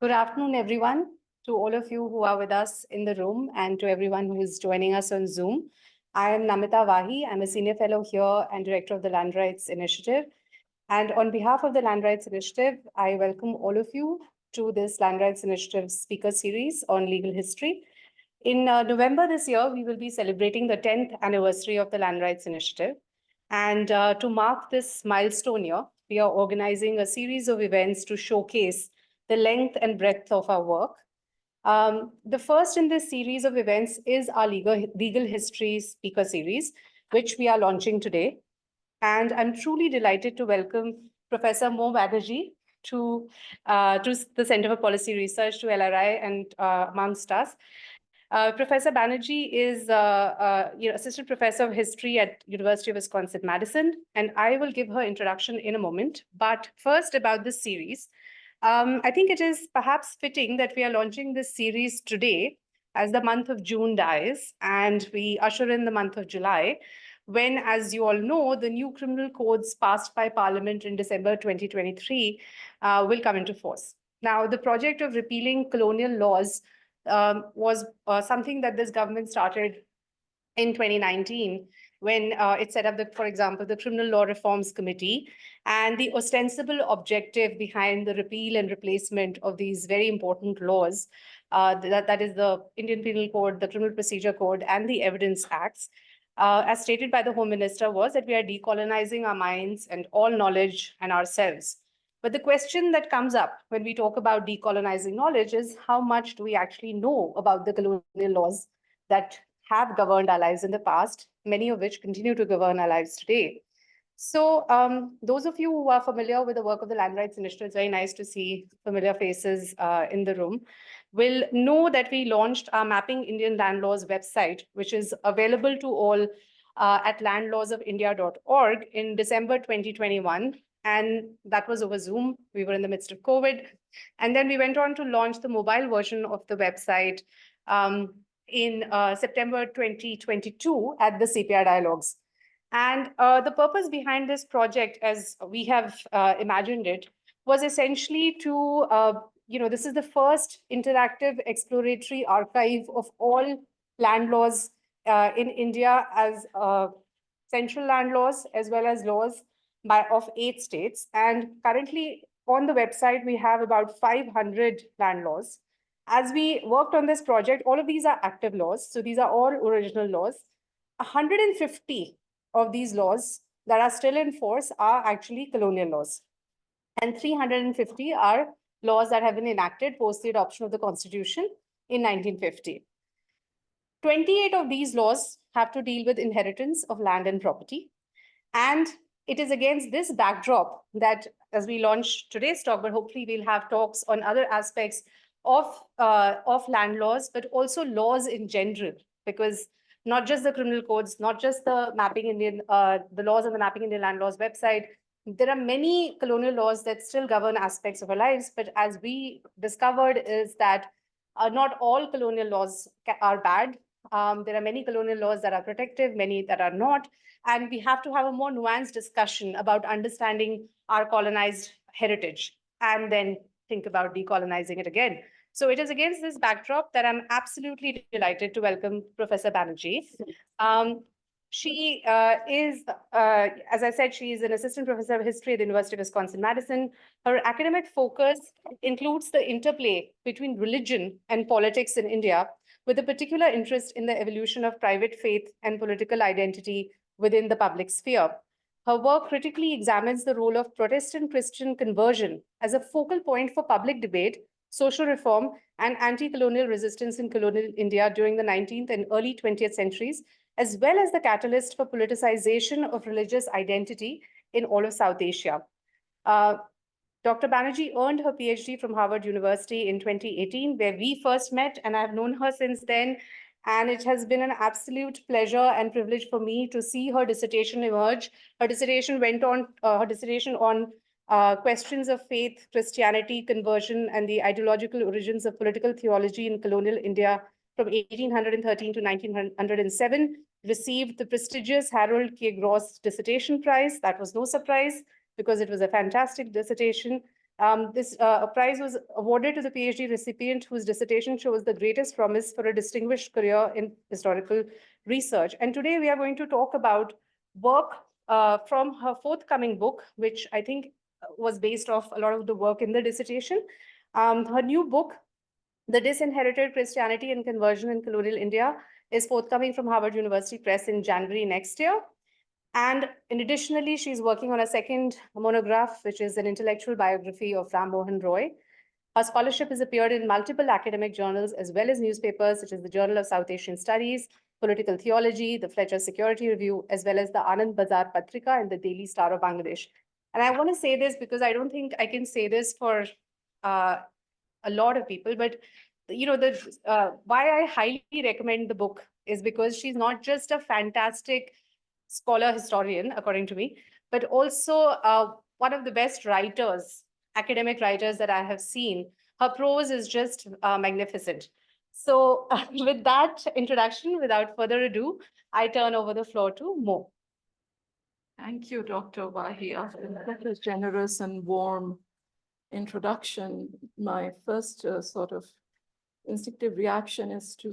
Good afternoon, everyone, to all of you who are with us in the room and to everyone who is joining us on Zoom. I am Namita Wahi. I'm a senior fellow here and director of the Land Rights Initiative. And on behalf of the Land Rights Initiative, I welcome all of you to this Land Rights Initiative speaker series on legal history. In November this year, we will be celebrating the 10th anniversary of the Land Rights Initiative. And to mark this milestone year, we are organizing a series of events to showcase the length and breadth of our work. The first in this series of events is our legal history speaker series, which we are launching today. And I'm truly delighted to welcome Professor Mou Banerjee to the Center for Policy Research, to LRI, and amongst us. Professor Banerjee is Assistant Professor of History at University of Wisconsin-Madison, and I will give her introduction in a moment. But first, about this series. I think it is perhaps fitting that we are launching this series today as the month of June dies, and we usher in the month of July, when, as you all know, the new criminal codes passed by Parliament in December 2023 will come into force. Now, the project of repealing colonial laws was something that this government started in 2019 when it set up, for example, the Criminal Law Reforms Committee. And the ostensible objective behind the repeal and replacement of these very important laws, that is the Indian Penal Code, the Criminal Procedure Code, and the Evidence Acts, as stated by the Home Minister, was that we are decolonizing our minds and all knowledge and ourselves. But the question that comes up when we talk about decolonizing knowledge is how much do we actually know about the colonial laws that have governed our lives in the past, many of which continue to govern our lives today. So those of you who are familiar with the work of the Land Rights Initiative, it's very nice to see familiar faces in the room, will know that we launched our Mapping Indian Land Laws website, which is available to all at landlawsofindia.org in December 2021. And that was over Zoom. We were in the midst of COVID. And then we went on to launch the mobile version of the website in September 2022 at the CPR Dialogues. And the purpose behind this project, as we have imagined it, was essentially to, this is the first interactive exploratory archive of all land laws in India as central land laws, as well as laws of 8 states. And currently on the website, we have about 500 land laws. As we worked on this project, all of these are active laws. So these are all original laws. 150 of these laws that are still in force are actually colonial laws. And 350 are laws that have been enacted post the adoption of the Constitution in 1950. 28 of these laws have to deal with inheritance of land and property. And it is against this backdrop that, as we launch today's talk, but hopefully we'll have talks on other aspects of land laws, but also laws in general, because not just the criminal codes, not just the the laws on the Mapping Indian Land Laws website, there are many colonial laws that still govern aspects of our lives. But as we discovered is that not all colonial laws are bad. There are many colonial laws that are protective, many that are not. And we have to have a more nuanced discussion about understanding our colonized heritage and then think about decolonizing it again. So it is against this backdrop that I'm absolutely delighted to welcome Professor Banerjee. She is, as I said, she is an assistant professor of history at the University of Wisconsin-Madison. Her academic focus includes the interplay between religion and politics in India, with a particular interest in the evolution of private faith and political identity within the public sphere. Her work critically examines the role of Protestant Christian conversion as a focal point for public debate, social reform, and anti-colonial resistance in colonial India during the 19th and early 20th centuries, as well as the catalyst for politicization of religious identity in all of South Asia. Dr. Banerjee earned her PhD from Harvard University in 2018, where we first met, and I've known her since then. And it has been an absolute pleasure and privilege for me to see her dissertation emerge. Her dissertation on questions of faith, Christianity, conversion, and the ideological origins of political theology in colonial India from 1813 to 1907, received the prestigious Harold K. Gross Dissertation Prize. That was no surprise, because it was a fantastic dissertation. This prize was awarded to the PhD recipient whose dissertation shows the greatest promise for a distinguished career in historical research. And today we are going to talk about work from her forthcoming book, which I think was based off a lot of the work in the dissertation. Her new book, The Disinherited Christianity and Conversion in Colonial India, is forthcoming from Harvard University Press in January next year. And additionally, she's working on a second monograph, which is an intellectual biography of Rammohan Roy. Her scholarship has appeared in multiple academic journals as well as newspapers, such as the Journal of South Asian Studies, Political Theology, the Fletcher Security Review, as well as the Anandabazar Patrika and the Daily Star of Bangladesh. And I want to say this because I don't think I can say this for a lot of people, but why I highly recommend the book is because she's not just a fantastic scholar historian, according to me, but also one of the best writers, academic writers that I have seen. Her prose is just magnificent. So with that introduction, without further ado, I turn over the floor to Mo. Thank you, Dr. Wahi. After that a generous and warm introduction, my first sort of instinctive reaction is to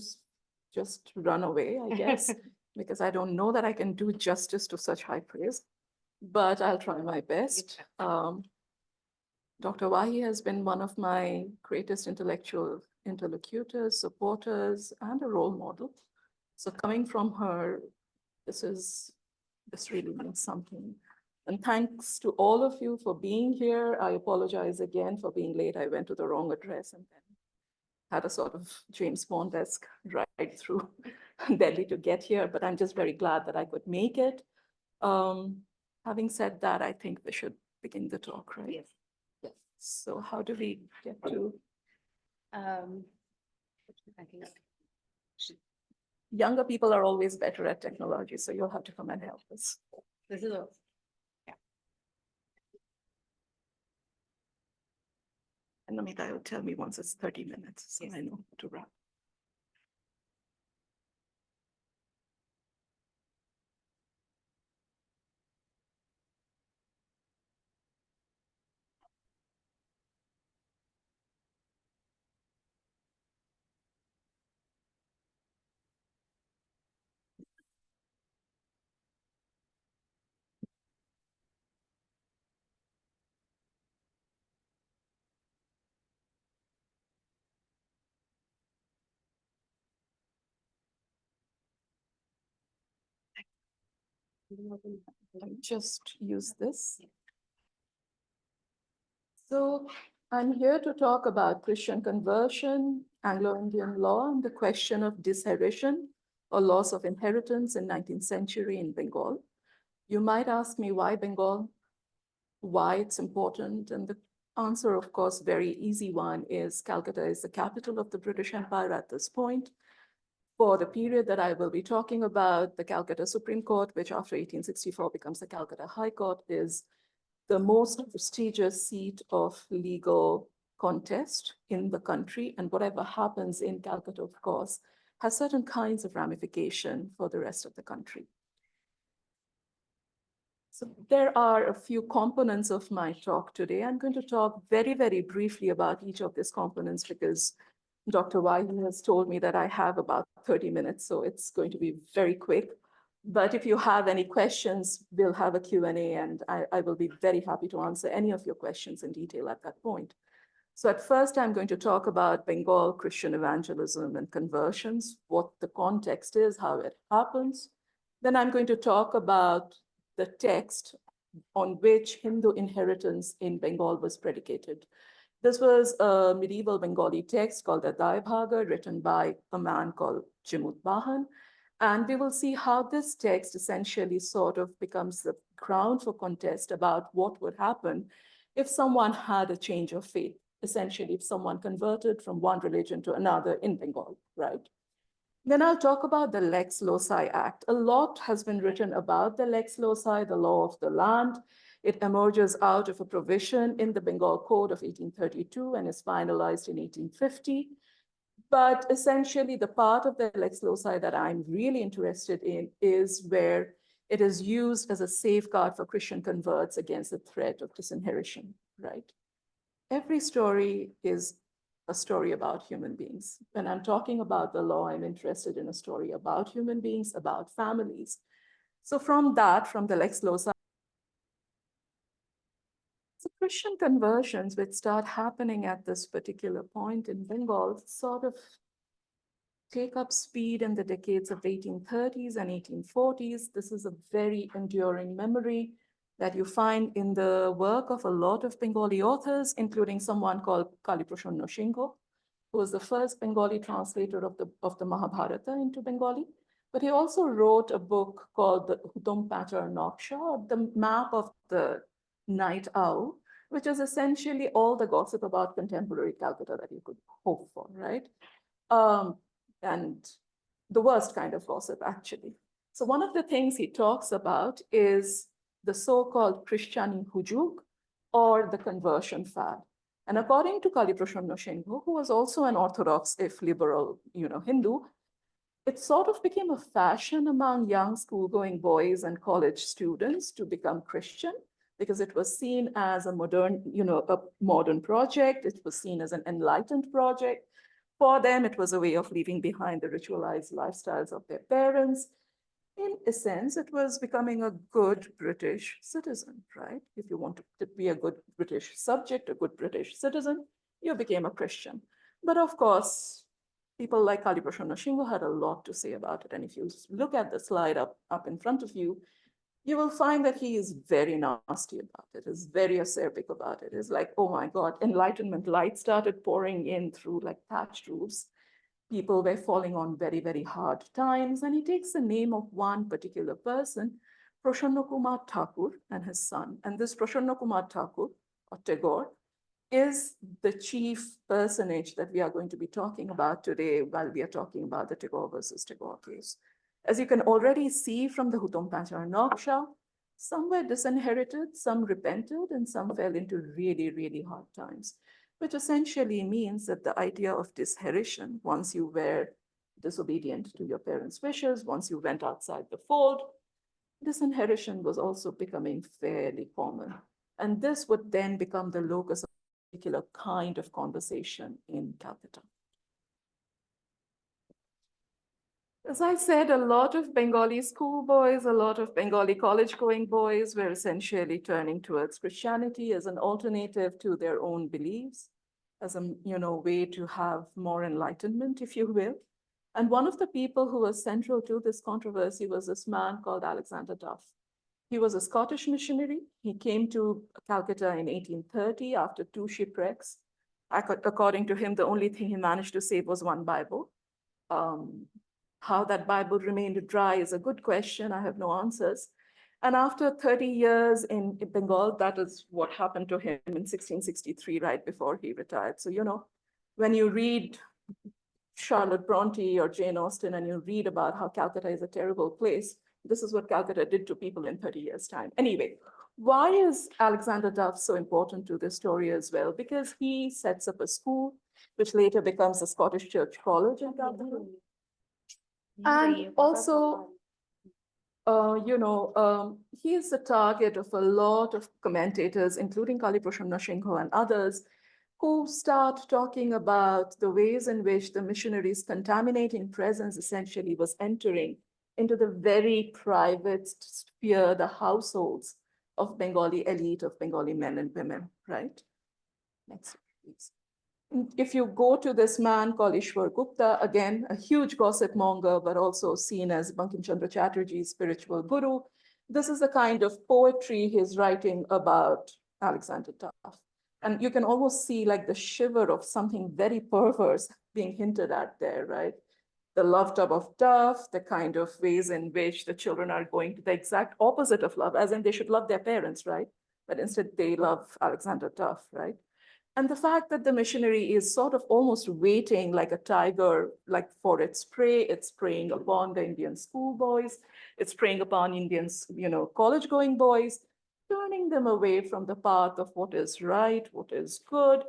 just run away, I guess, because I don't know that I can do justice to such high praise, but I'll try my best. Dr. Wahi has been one of my greatest intellectual interlocutors, supporters, and a role model. So coming from her, this really means something. And thanks to all of you for being here. I apologize again for being late. I went to the wrong address and then had a sort of James Bond-esque ride through Delhi to get here, but I'm just very glad that I could make it. Having said that, I think we should begin the talk, right? Yes. Yes. So how do we get to? Younger people are always better at technology, so you'll have to come and help us. This is And Namita will tell me once it's 30 minutes, so Yes. I know to wrap. Just use this. So I'm here to talk about Christian conversion, Anglo-Indian law, and the question of disinherition or loss of inheritance in 19th century in Bengal. You might ask me why Bengal, why it's important, and the answer, of course, very easy one is Calcutta is the capital of the British Empire at this point. For the period that I will be talking about, the Calcutta Supreme Court, which after 1864 becomes the Calcutta High Court, is the most prestigious seat of legal contest in the country. And whatever happens in Calcutta, of course, has certain kinds of ramification for the rest of the country. So there are a few components of my talk today. I'm going to talk very, very briefly about each of these components because Dr. Wahi has told me that I have about 30 minutes, so it's going to be very quick. But if you have any questions, we'll have a Q&A, and I will be very happy to answer any of your questions in detail at that point. So at first, I'm going to talk about Bengal Christian evangelism and conversions, what the context is, how it happens. Then I'm going to talk about the text on which Hindu inheritance in Bengal was predicated. This was a medieval Bengali text called the Daibhaga, written by a man called Jimut Bahan. And we will see how this text essentially sort of becomes the ground for contest about what would happen if someone had a change of faith, essentially if someone converted from one religion to another in Bengal, right? Then I'll talk about the Lex Loci Act. A lot has been written about the Lex Loci, the law of the land. It emerges out of a provision in the Bengal Code of 1832 and is finalized in 1850. But essentially, the part of the Lex Loci that I'm really interested in is where it is used as a safeguard for Christian converts against the threat of disinheritance, right? every story is a story about human beings. When I'm talking about the law, I'm interested in a story about human beings, about families. So from the Lex Loci, the Christian conversions which start happening at this particular point in Bengal sort of take up speed in the decades of 1830s and 1840s. This is a very enduring memory that you find in the work of a lot of Bengali authors, including someone called Kaliprashanna Singho, who was the first Bengali translator of the Mahabharata into Bengali. But he also wrote a book called the Hutom Patar Noksha, the map of the night owl, which is essentially all the gossip about contemporary Calcutta that you could hope for, right? And the worst kind of gossip, actually. So one of the things he talks about is the so-called Christiani Hujuk, or the conversion fad. And according to Kaliprashanna Singho, who was also an Orthodox, if liberal, Hindu, it sort of became a fashion among young school-going boys and college students to become Christian, because it was seen as a modern project. It was seen as an enlightened project. For them, it was a way of leaving behind the ritualized lifestyles of their parents. In a sense, it was becoming a good British citizen, right? If you want to be a good British subject, a good British citizen, you became a Christian. But of course, people like Kaliprashanna Singho had a lot to say about it. And if you look at the slide up in front of you, you will find that he is very nasty about it, is very acerbic about it. It's like, oh my God, Enlightenment light started pouring in through like thatched roofs. People were falling on very, very hard times. And he takes the name of one particular person, Prashanna Kumar Thakur, and his son. And this Prashanna Kumar Thakur, or Tagore, is the chief personage that we are going to be talking about today while we are talking about the Tagore versus Tagore case. As you can already see from the Hutom Patar Noksha, some were disinherited, some repented, and some fell into really, really hard times, which essentially means that the idea of disinherition, once you were disobedient to your parents' wishes, once you went outside the fold, disinherition was also becoming fairly common. And this would then become the locus of a particular kind of conversation in Calcutta. As I said, a lot of Bengali schoolboys, a lot of Bengali college-going boys were essentially turning towards Christianity as an alternative to their own beliefs, as a way to have more enlightenment, if you will. And one of the people who was central to this controversy was this man called Alexander Duff. He was a Scottish missionary. He came to Calcutta in 1830 after 2 shipwrecks. According to him, the only thing he managed to save was one Bible. How that Bible remained dry is a good question. I have no answers. And after 30 years in Bengal, that is what happened to him in 1663, right before he retired. So, when you read Charlotte Bronte or Jane Austen and you read about how Calcutta is a terrible place, this is what Calcutta did to people in 30 years' time. Anyway, why is Alexander Duff so important to this story as well? Because he sets up a school, which later becomes a Scottish Church College in Calcutta. And also, he is the target of a lot of commentators, including Kaliprashanna Singho and others, who start talking about the ways in which the missionaries' contaminating presence essentially was entering into the very private sphere, the households of Bengali elite, of Bengali men and women, right? Next, please. If you go to this man called Ishwar Gupta, again, a huge gossip monger, but also seen as Bankim Chandra Chatterjee's spiritual guru, this is the kind of poetry he's writing about Alexander Duff. And you can almost see like the shiver of something very perverse being hinted at there, right? The love tub of Duff, the kind of ways in which the children are going to the exact opposite of love, as in they should love their parents, right? But instead they love Alexander Duff, right? And the fact that the missionary is sort of almost waiting like a tiger, like for its prey, it's preying upon the Indian schoolboys, it's preying upon Indians, college-going boys, turning them away from the path of what is right, what is good,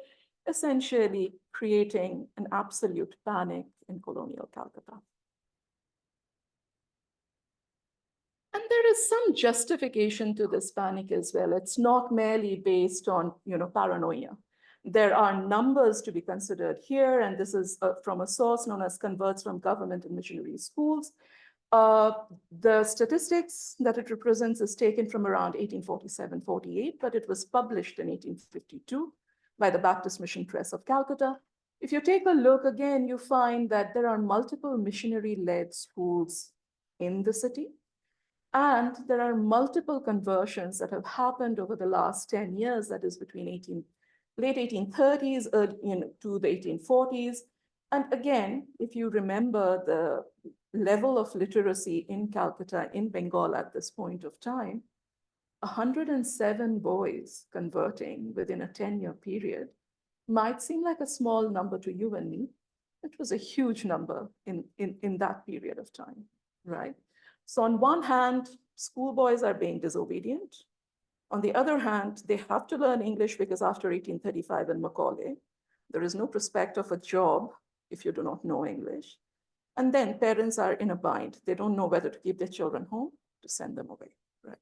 essentially creating an absolute panic in colonial Calcutta. And there is some justification to this panic as well. It's not merely based on, paranoia. There are numbers to be considered here, and this is from a source known as Converts from Government and Missionary Schools. The statistics that it represents is taken from around 1847-48, but it was published in 1852 by the Baptist Mission Press of Calcutta. If you take a look again, you find that there are multiple missionary-led schools in the city, and there are multiple conversions that have happened over the last 10 years, that is between late 1830s to the 1840s. And again, if you remember the level of literacy in Calcutta, in Bengal at this point of time, 107 boys converting within a 10-year period might seem like a small number to you and me. It was a huge number in that period of time, right? So on one hand, schoolboys are being disobedient. On the other hand, they have to learn English because after 1835 in Macaulay, there is no prospect of a job if you do not know English. And then parents are in a bind. They don't know whether to keep their children home, to send them away, right?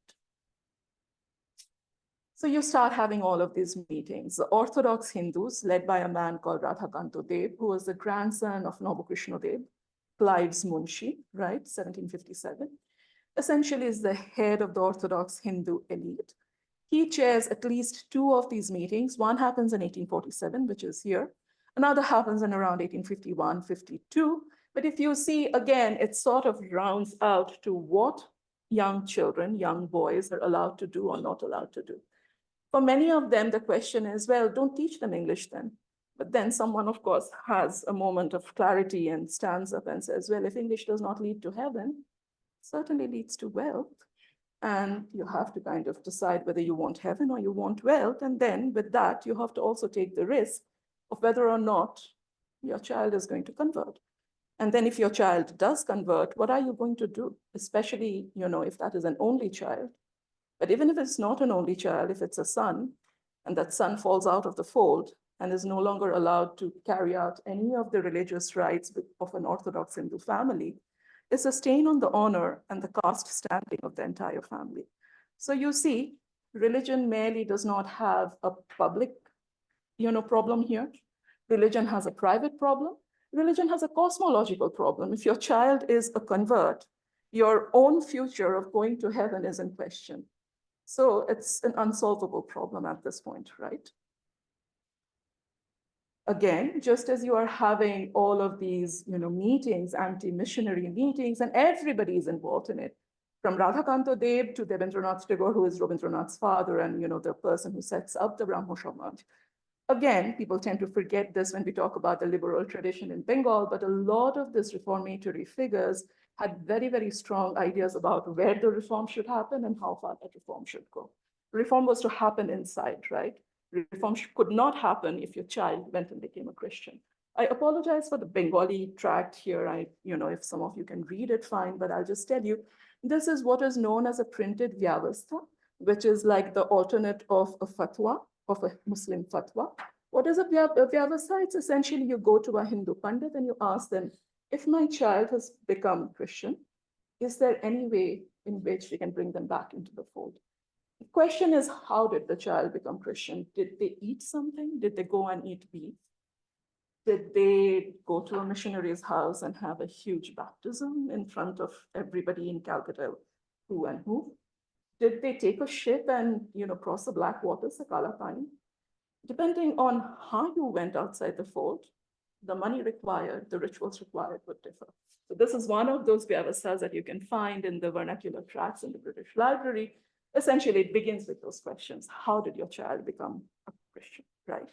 So you start having all of these meetings. The Orthodox Hindus, led by a man called Radhakanta Dev, who was the grandson of Nobukrishna Dev, Clive's Munshi, right, 1757, essentially is the head of the Orthodox Hindu elite. He chairs at least two of these meetings. One happens in 1847, which is here. Another happens in around 1851, 52. But if you see, again, it sort of rounds out to what young children, young boys are allowed to do or not allowed to do. For many of them, the question is, well, don't teach them English then. But then someone, of course, has a moment of clarity and stands up and says, well, if English does not lead to heaven, it certainly leads to wealth. And you have to kind of decide whether you want heaven or you want wealth. And then with that, you have to also take the risk of whether or not your child is going to convert. And then if your child does convert, what are you going to do? Especially, if that is an only child. But even if it's not an only child, if it's a son, and that son falls out of the fold and is no longer allowed to carry out any of the religious rites of an Orthodox Hindu family, it's a stain on the honor and the caste standing of the entire family. So you see, religion merely does not have a public, problem here. Religion has a private problem. Religion has a cosmological problem. If your child is a convert, your own future of going to heaven is in question. So it's an unsolvable problem at this point, right? Again, just as you are having all of these, meetings, anti-missionary meetings, and everybody is involved in it, from Radhakanta Dev to Debendranath Tagore, who is Rabindranath's father, and the person who sets up the Brahmo Samaj. Again, people tend to forget this when we talk about the liberal tradition in Bengal, but a lot of these reformatory figures had very, very strong ideas about where the reform should happen and how far that reform should go. Reform was to happen inside, right? Reform could not happen if your child went and became a Christian. I apologize for the Bengali tract here. If some of you can read it, fine, but I'll just tell you, this is what is known as a printed Vyavastha, which is like the alternate of a fatwa, of a Muslim fatwa. What is a Vyavastha? It's essentially you go to a Hindu Pandit and you ask them, if my child has become Christian, is there any way in which we can bring them back into the fold? The question is, how did the child become Christian? Did they eat something? Did they go and eat beef? Did they go to a missionary's house and have a huge baptism in front of everybody in Calcutta, who and who? Did they take a ship and cross the black waters, the Kala Pani? Depending on how you went outside the fold, the money required, the rituals required would differ. So this is one of those Vyavasthas that you can find in the vernacular tracts in the British Library. Essentially, it begins with those questions. How did your child become a Christian, right?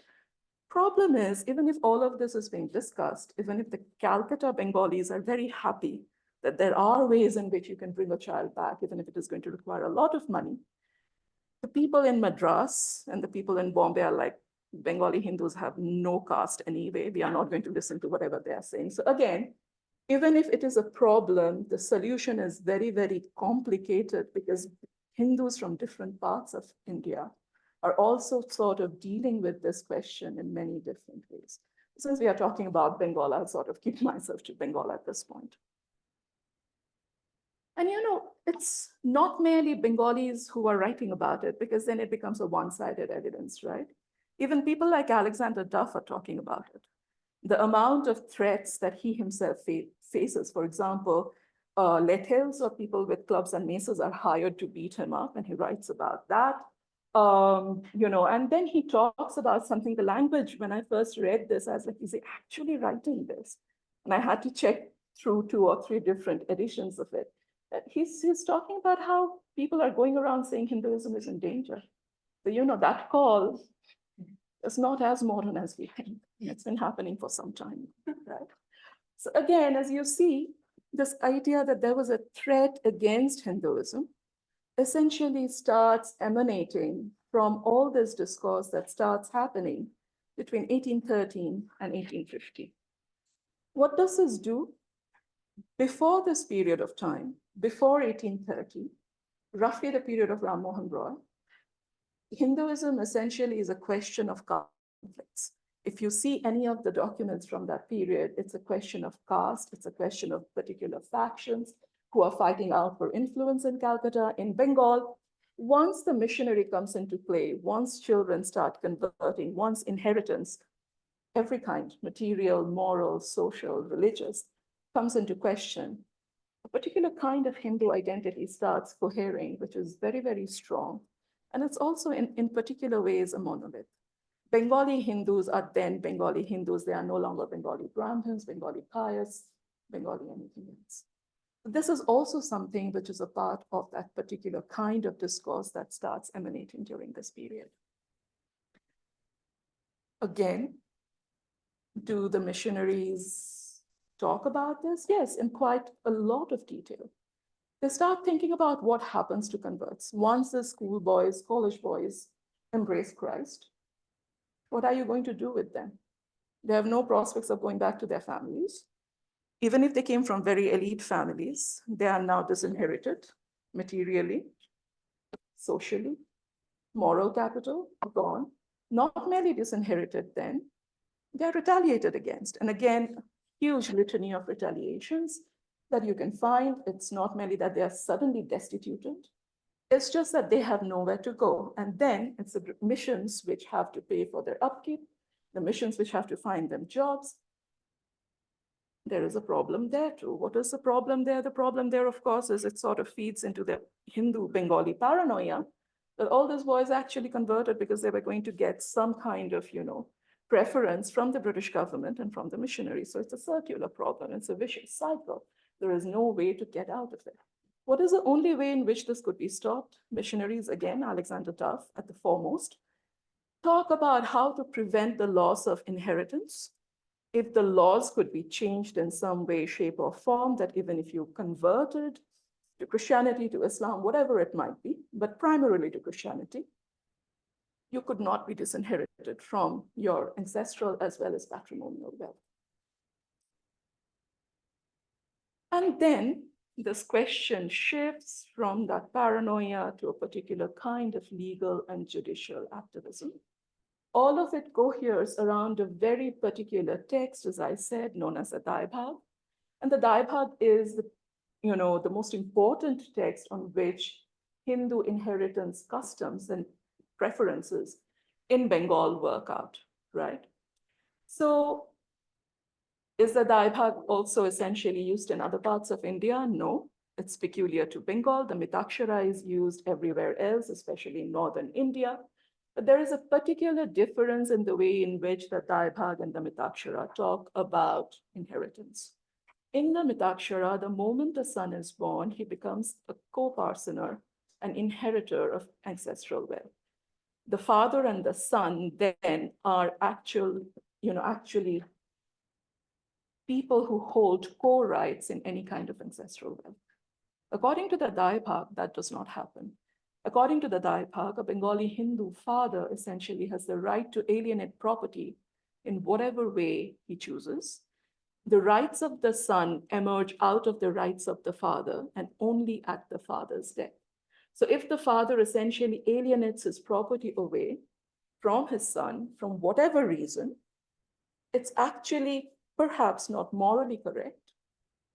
Problem is, even if all of this is being discussed, even if the Calcutta Bengalis are very happy that there are ways in which you can bring a child back, even if it is going to require a lot of money, the people in Madras and the people in Bombay are like, Bengali Hindus have no caste anyway. We are not going to listen to whatever they are saying. So again, even if it is a problem, the solution is very, very complicated because Hindus from different parts of India are also sort of dealing with this question in many different ways. Since we are talking about Bengal, I'll sort of keep myself to Bengal at this point. And it's not merely Bengalis who are writing about it, because then it becomes a one-sided evidence, right? Even people like Alexander Duff are talking about it. The amount of threats that he himself faces, for example, Lethels or people with clubs and maces are hired to beat him up, and he writes about that. And then he talks about something, the language, when I first read this, I was like, is he actually writing this? And I had to check through 2 or 3 different editions of it. He's talking about how people are going around saying Hinduism is in danger. So, that call is not as modern as we think. It's been happening for some time, right? So again, as you see, this idea that there was a threat against Hinduism essentially starts emanating from all this discourse that starts happening between 1813 and 1850. What does this do? Before this period of time, before 1830, roughly the period of Rammohan Roy, Hinduism essentially is a question of conflicts. If you see any of the documents from that period, it's a question of caste, it's a question of particular factions who are fighting out for influence in Calcutta, in Bengal. Once the missionary comes into play, once children start converting, once inheritance, every kind, material, moral, social, religious, comes into question, a particular kind of Hindu identity starts cohering, which is very, very strong. And it's also in particular ways a monolith. Bengali Hindus are then Bengali Hindus. They are no longer Bengali Brahmins, Bengali pious, Bengali anything else. This is also something which is a part of that particular kind of discourse that starts emanating during this period. Again, do the missionaries talk about this? Yes, in quite a lot of detail. They start thinking about what happens to converts. Once the schoolboys, college boys embrace Christ, what are you going to do with them? They have no prospects of going back to their families. Even if they came from very elite families, they are now disinherited materially, socially, moral capital gone. Not merely disinherited then, they are retaliated against. And again, huge litany of retaliations that you can find. It's not merely that they are suddenly destituted. It's just that they have nowhere to go. And then it's the missions which have to pay for their upkeep, the missions which have to find them jobs. There is a problem there too. What is the problem there? The problem there, of course, is it sort of feeds into the Hindu Bengali paranoia that all these boys actually converted because they were going to get some kind of, preference from the British government and from the missionaries. So it's a circular problem. It's a vicious cycle. There is no way to get out of it. What is the only way in which this could be stopped? Missionaries, again, Alexander Duff at the foremost, talk about how to prevent the loss of inheritance. If the laws could be changed in some way, shape, or form, that even if you converted to Christianity, to Islam, whatever it might be, but primarily to Christianity, you could not be disinherited from your ancestral as well as patrimonial wealth. And then this question shifts from that paranoia to a particular kind of legal and judicial activism. All of it coheres around a very particular text, as I said, known as a Daibhag. And the Daibhag is the most important text on which Hindu inheritance customs and preferences in Bengal work out, right? So is the Daibhag also essentially used in other parts of India? No, it's peculiar to Bengal. The Mitakshara is used everywhere else, especially in northern India. But there is a particular difference in the way in which the Daibhag and the Mitakshara talk about inheritance. In the Mitakshara, the moment a son is born, he becomes a co-parsoner, an inheritor of ancestral wealth. The father and the son then are actually people who hold co-rights in any kind of ancestral wealth. According to the Daibhag, that does not happen. According to the Daibhag, a Bengali Hindu father essentially has the right to alienate property in whatever way he chooses. The rights of the son emerge out of the rights of the father and only at the father's death. So if the father essentially alienates his property away from his son, from whatever reason, it's actually perhaps not morally correct,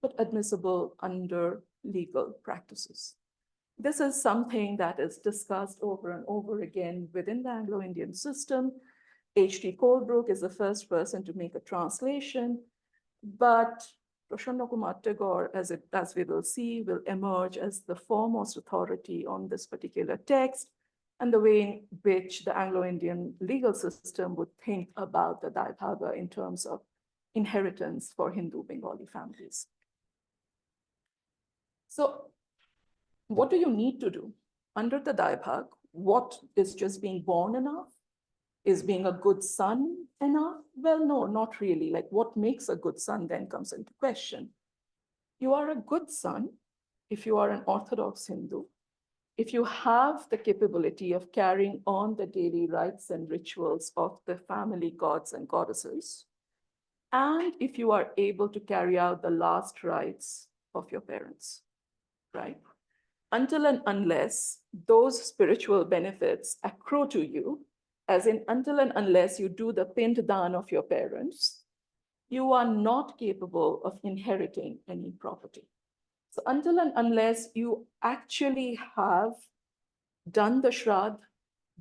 but admissible under legal practices. This is something that is discussed over and over again within the Anglo-Indian system. H.T. Colebrook is the first person to make a translation, but Prashanna Kumar Tagore, as we will see, will emerge as the foremost authority on this particular text and the way in which the Anglo-Indian legal system would think about the Daibhaga in terms of inheritance for Hindu Bengali families. So what do you need to do? Under the Daibhag, what is just being born enough? Is being a good son enough? Well, no, not really. Like, what makes a good son then comes into question. You are a good son if you are an Orthodox Hindu, if you have the capability of carrying on the daily rites and rituals of the family gods and goddesses, and if you are able to carry out the last rites of your parents, right? Until and unless those spiritual benefits accrue to you, as in until and unless you do the pinddan of your parents, you are not capable of inheriting any property. So until and unless you actually have done the shraddh,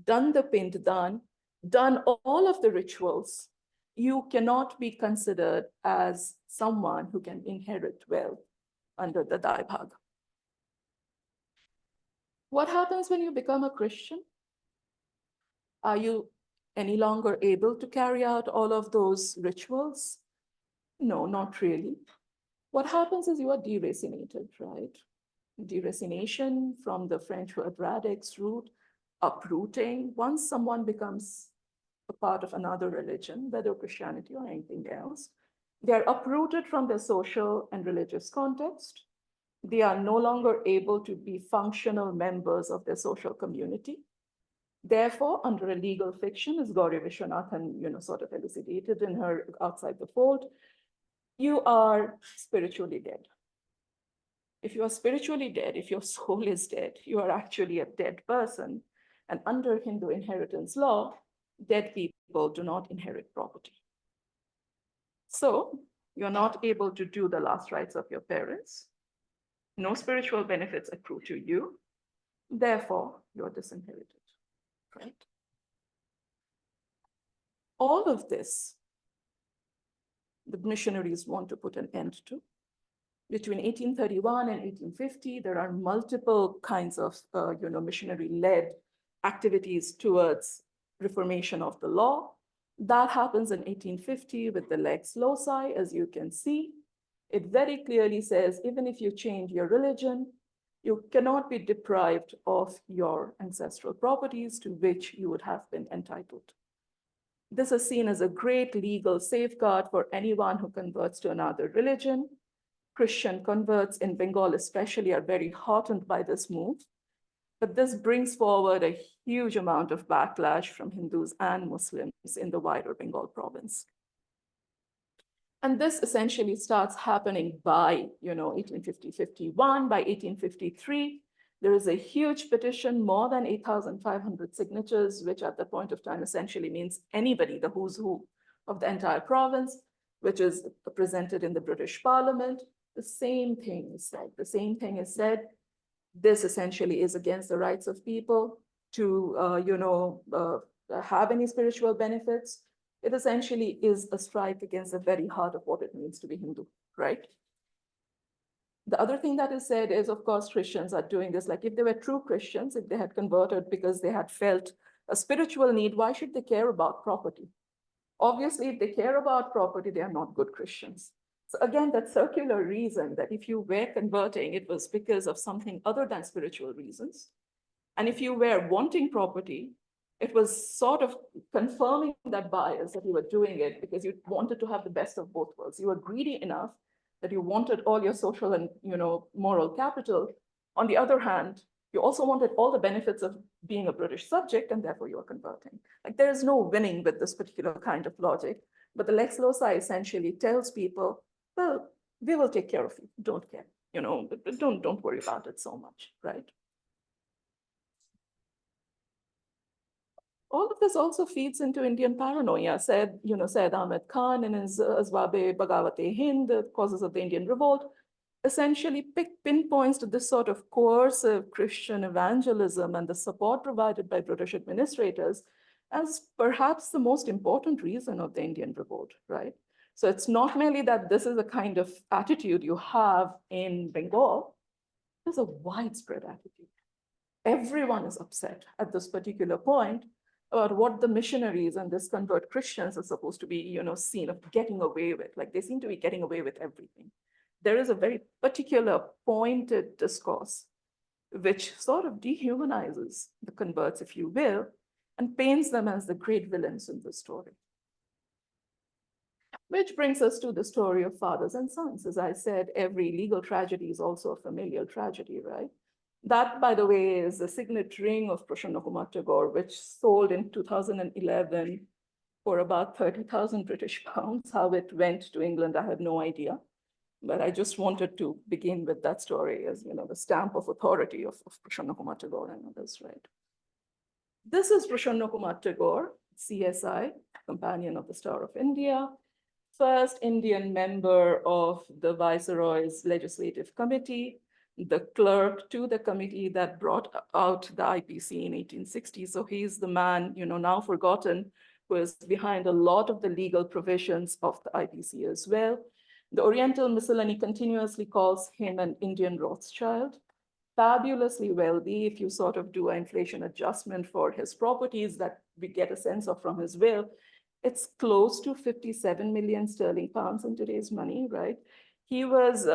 done the pinddan, done all of the rituals, you cannot be considered as someone who can inherit wealth under the Daibhaga. What happens when you become a Christian? Are you any longer able to carry out all of those rituals? No, not really. What happens is you are deracinated, right? Deracination from the French word radix, root, uprooting. Once someone becomes a part of another religion, whether Christianity or anything else, they are uprooted from their social and religious context. They are no longer able to be functional members of their social community. Therefore, under a legal fiction, as Gauri Vishwanathan, sort of elucidated in her Outside the Fold, you are spiritually dead. If you are spiritually dead, if your soul is dead, you are actually a dead person. And under Hindu inheritance law, dead people do not inherit property. So you're not able to do the last rites of your parents. No spiritual benefits accrue to you. Therefore, you're disinherited. Right? All of this, the missionaries want to put an end to. Between 1831 and 1850, there are multiple kinds of missionary-led activities towards reformation of the law. That happens in 1850 with the Lex Loci, as you can see. It very clearly says, even if you change your religion, you cannot be deprived of your ancestral properties to which you would have been entitled. This is seen as a great legal safeguard for anyone who converts to another religion. Christian converts in Bengal especially are very heartened by this move, but this brings forward a huge amount of backlash from Hindus and Muslims in the wider Bengal province. And this essentially starts happening by 1850-51. By 1853, there is a huge petition, more than 8,500 signatures, which at that point of time essentially means anybody, the who's who of the entire province, which is presented in the British Parliament. The same thing is said. The same thing is said. This essentially is against the rights of people to have any spiritual benefits. It essentially is a strike against the very heart of what it means to be Hindu, right? The other thing that is said is, of course, Christians are doing this. Like if they were true Christians, if they had converted because they had felt a spiritual need, why should they care about property? Obviously, if they care about property, they are not good Christians. So again, that circular reason that if you were converting, it was because of something other than spiritual reasons. And if you were wanting property, it was sort of confirming that bias that you were doing it because you wanted to have the best of both worlds. You were greedy enough that you wanted all your social and moral capital. On the other hand, you also wanted all the benefits of being a British subject, and therefore you are converting. Like there is no winning with this particular kind of logic. But the Lex Loci essentially tells people, well, we will take care of you. Don't care, but don't worry about it so much, right? All of this also feeds into Indian paranoia. Said Ahmed Khan in his Asbab-e Bagawat-e-Hind, the causes of the Indian revolt, essentially pinpoints to this sort of coercive Christian evangelism and the support provided by British administrators as perhaps the most important reason of the Indian revolt, right? So it's not merely that this is a kind of attitude you have in Bengal, there's a widespread attitude. Everyone is upset at this particular point about what the missionaries and this convert Christians are supposed to be, seen of getting away with. Like they seem to be getting away with everything. There is a very particular pointed discourse which sort of dehumanizes the converts, if you will, and paints them as the great villains in the story. Which brings us to the story of fathers and sons. As I said, every legal tragedy is also a familial tragedy, right? That, by the way, is a signet ring of Prasanna Kumar Tagore, which sold in 2011 for about 30,000 British pounds. How it went to England, I have no idea. But I just wanted to begin with that story as, the stamp of authority of Prasanna Kumar Tagore and others, right? This is Prasanna Kumar Tagore, CSI, Companion of the Star of India, first Indian member of the Viceroy's Legislative Committee, the clerk to the committee that brought out the IPC in 1860. So he's the man, now forgotten, who is behind a lot of the legal provisions of the IPC as well. The Oriental Miscellany continuously calls him an Indian Rothschild, fabulously wealthy. If you sort of do an inflation adjustment for his properties that we get a sense of from his will, it's close to 57 million sterling pounds in today's money, right? He was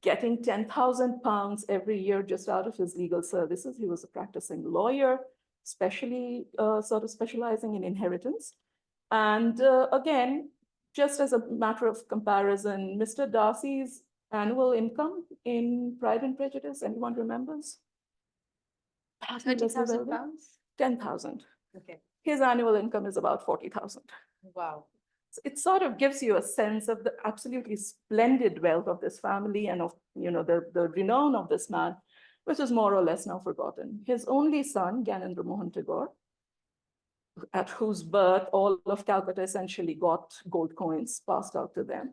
getting 10,000 pounds every year just out of his legal services. He was a practicing lawyer, especially sort of specializing in inheritance. And again, just as a matter of comparison, Mr. Darcy's annual income in Pride and Prejudice, anyone remembers? 30,000 pounds? 10,000. Okay. His annual income is about 40,000. Wow. So it sort of gives you a sense of the absolutely splendid wealth of this family and of, the renown of this man, which is more or less now forgotten. His only son, Gyanendra Mohan Tagore, at whose birth all of Calcutta essentially got gold coins passed out to them,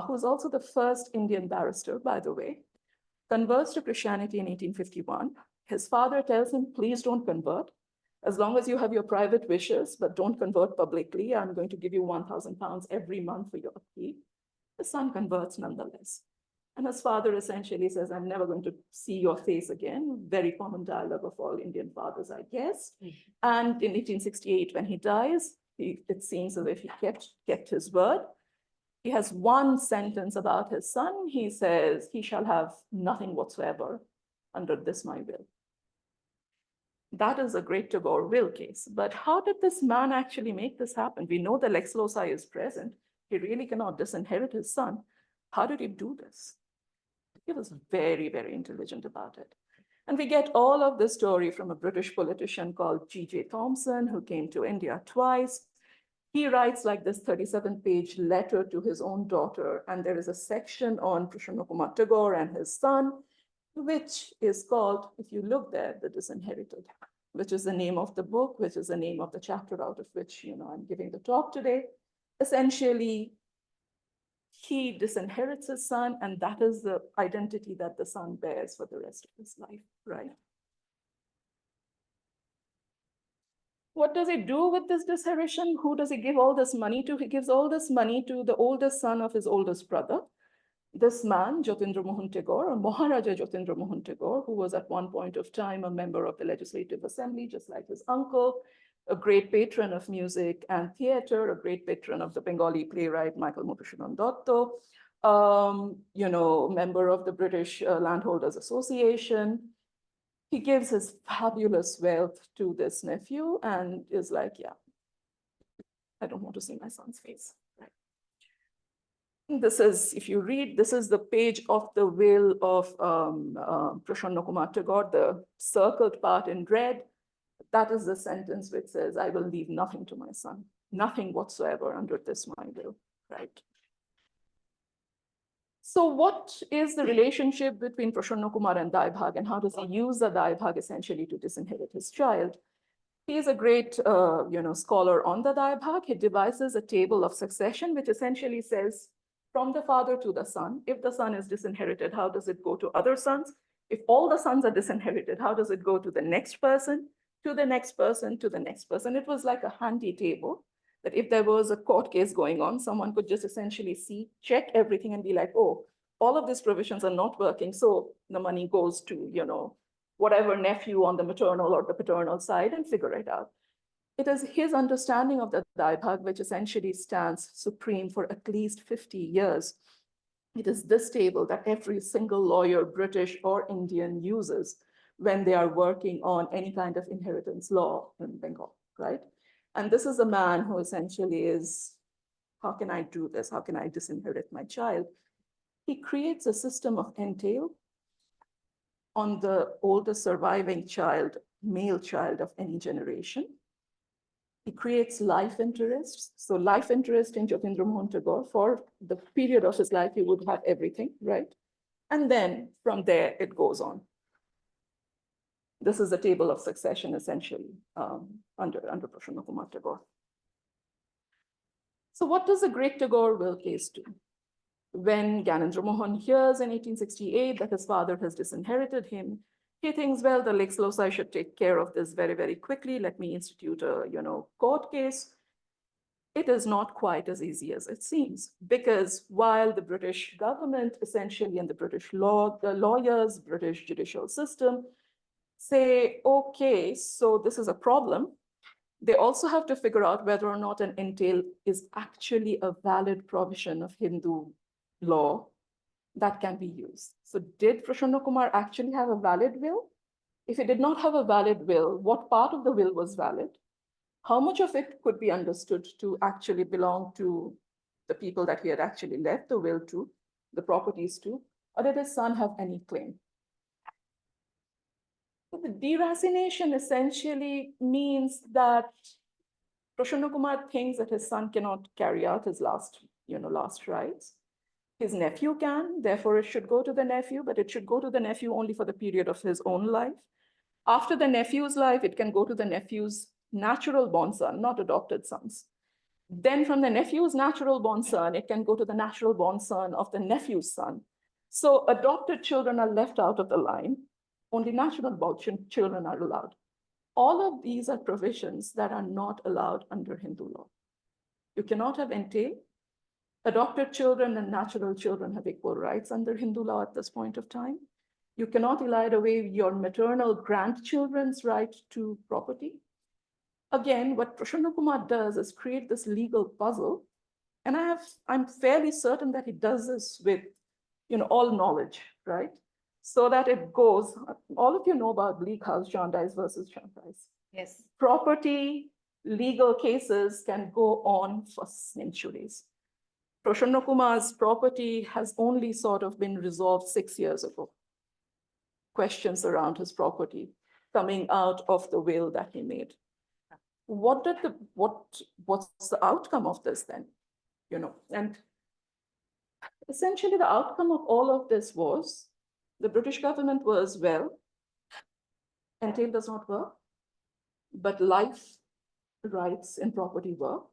who's also the first Indian barrister, by the way, converts to Christianity in 1851. His father tells him, please don't convert. As long as you have your private wishes, but don't convert publicly, I'm going to give you 1,000 pounds every month for your upkeep. The son converts nonetheless. And his father essentially says, I'm never going to see your face again. Very common dialogue of all Indian fathers, I guess. And in 1868, when he dies, it seems as if he kept his word. He has one sentence about his son. He says, he shall have nothing whatsoever under this my will. That is a great Tagore will case. But how did this man actually make this happen? We know the Lex Loci is present. He really cannot disinherit his son. How did he do this? He was very, very intelligent about it. And we get all of this story from a British politician called G.J. Thomson, who came to India twice. He writes like this 37-page letter to his own daughter. And there is a section on Prasanna Kumar Tagore and his son, which is called, if you look there, The Disinherited, which is the name of the book, which is the name of the chapter out of which I'm giving the talk today. Essentially, he disinherits his son, and that is the identity that the son bears for the rest of his life, right? What does he do with this disinheritance? Who does he give all this money to? He gives all this money to the oldest son of his oldest brother, this man, Jyotindra Mohan Tagore, or Maharaja Jyotindra Mohan Tagore, who was at one point of time a member of the Legislative Assembly, just like his uncle, a great patron of music and theater, a great patron of the Bengali playwright Michael Muthusudan Dotto, member of the British Landholders Association. He gives his fabulous wealth to this nephew and is like, yeah, I don't want to see my son's face. This is, if you read, this is the page of the will of Prasanna Kumar Tagore, the circled part in red. That is the sentence which says, I will leave nothing to my son, nothing whatsoever under this my will, right? So what is the relationship between Prasanna Kumar and Daibhag, and how does he use the Daibhag essentially to disinherit his child? He is a great scholar on the Daibhag. He devises a table of succession, which essentially says, from the father to the son, if the son is disinherited, how does it go to other sons? If all the sons are disinherited, how does it go to the next person? to the next person, to the next person. It was like a handy table that if there was a court case going on, someone could just essentially see, check everything and be like, oh, all of these provisions are not working. So the money goes to, whatever nephew on the maternal or the paternal side and figure it out. It is his understanding of the Daibhag which essentially stands supreme for at least 50 years. It is this table that every single lawyer, British or Indian, uses when they are working on any kind of inheritance law in Bengal, right? And this is a man who essentially is, how can I do this? How can I disinherit my child? He creates a system of entail on the oldest surviving child, male child of any generation. He creates life interests. So life interest in Jotindra Mohan Tagore, for the period of his life, he would have everything, right? And then from there, it goes on. This is a table of succession, essentially, under Prasanna Kumar Tagore. So what does the great Tagore will case do? When Gyanendra Mohan hears in 1868 that his father has disinherited him, he thinks, well, the Lex Loci should take care of this very, very quickly. Let me institute a, court case. It is not quite as easy as it seems, because while the British government essentially and the British law, the lawyers, British judicial system say, okay, so this is a problem, they also have to figure out whether or not an entail is actually a valid provision of Hindu law that can be used. So did Prasanna Kumar actually have a valid will? If he did not have a valid will, what part of the will was valid? How much of it could be understood to actually belong to the people that he had actually left the will to, the properties to, or did his son have any claim? So the deracination essentially means that Prasanna Kumar thinks that his son cannot carry out his last rites. His nephew can, therefore it should go to the nephew, but it should go to the nephew only for the period of his own life. After the nephew's life, it can go to the nephew's natural born son, not adopted sons. Then from the nephew's natural born son, it can go to the natural born son of the nephew's son. So adopted children are left out of the line. Only natural born children are allowed. All of these are provisions that are not allowed under Hindu law. You cannot have entail. Adopted children and natural children have equal rights under Hindu law at this point of time. You cannot elide away your maternal grandchildren's right to property. Again, what Prasanna Kumar does is create this legal puzzle. And I'm fairly certain that he does this with all knowledge, right? So that it goes, all of you know about Bleak House, Jarndyce versus Jarndyce. Yes. Property, legal cases can go on for centuries. Prasanna Kumar's property has only sort of been resolved 6 years ago. Questions around his property coming out of the will that he made. What's the outcome of this then? And essentially the outcome of all of this was the British government was, well, entail does not work, but life rights in property work.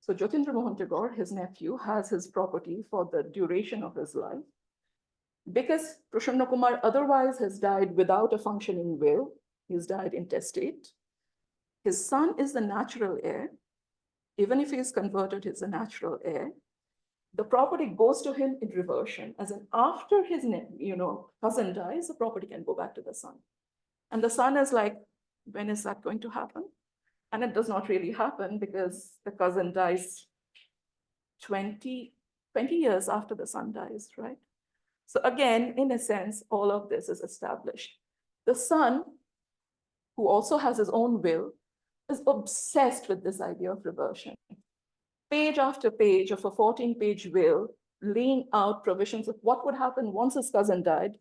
So Jotindra Mohan Tagore, his nephew, has his property for the duration of his life. Because Prasanna Kumar otherwise has died without a functioning will, he's died intestate. His son is the natural heir. Even if he is converted, he's a natural heir. The property goes to him in reversion, as in after his cousin dies, the property can go back to the son. And the son is like, when is that going to happen? And it does not really happen because the cousin dies 20 years after the son dies, right? So again, in a sense, all of this is established. The son, who also has his own will, is obsessed with this idea of reversion. Page after page of a 14-page will, laying out provisions of what would happen once his cousin died,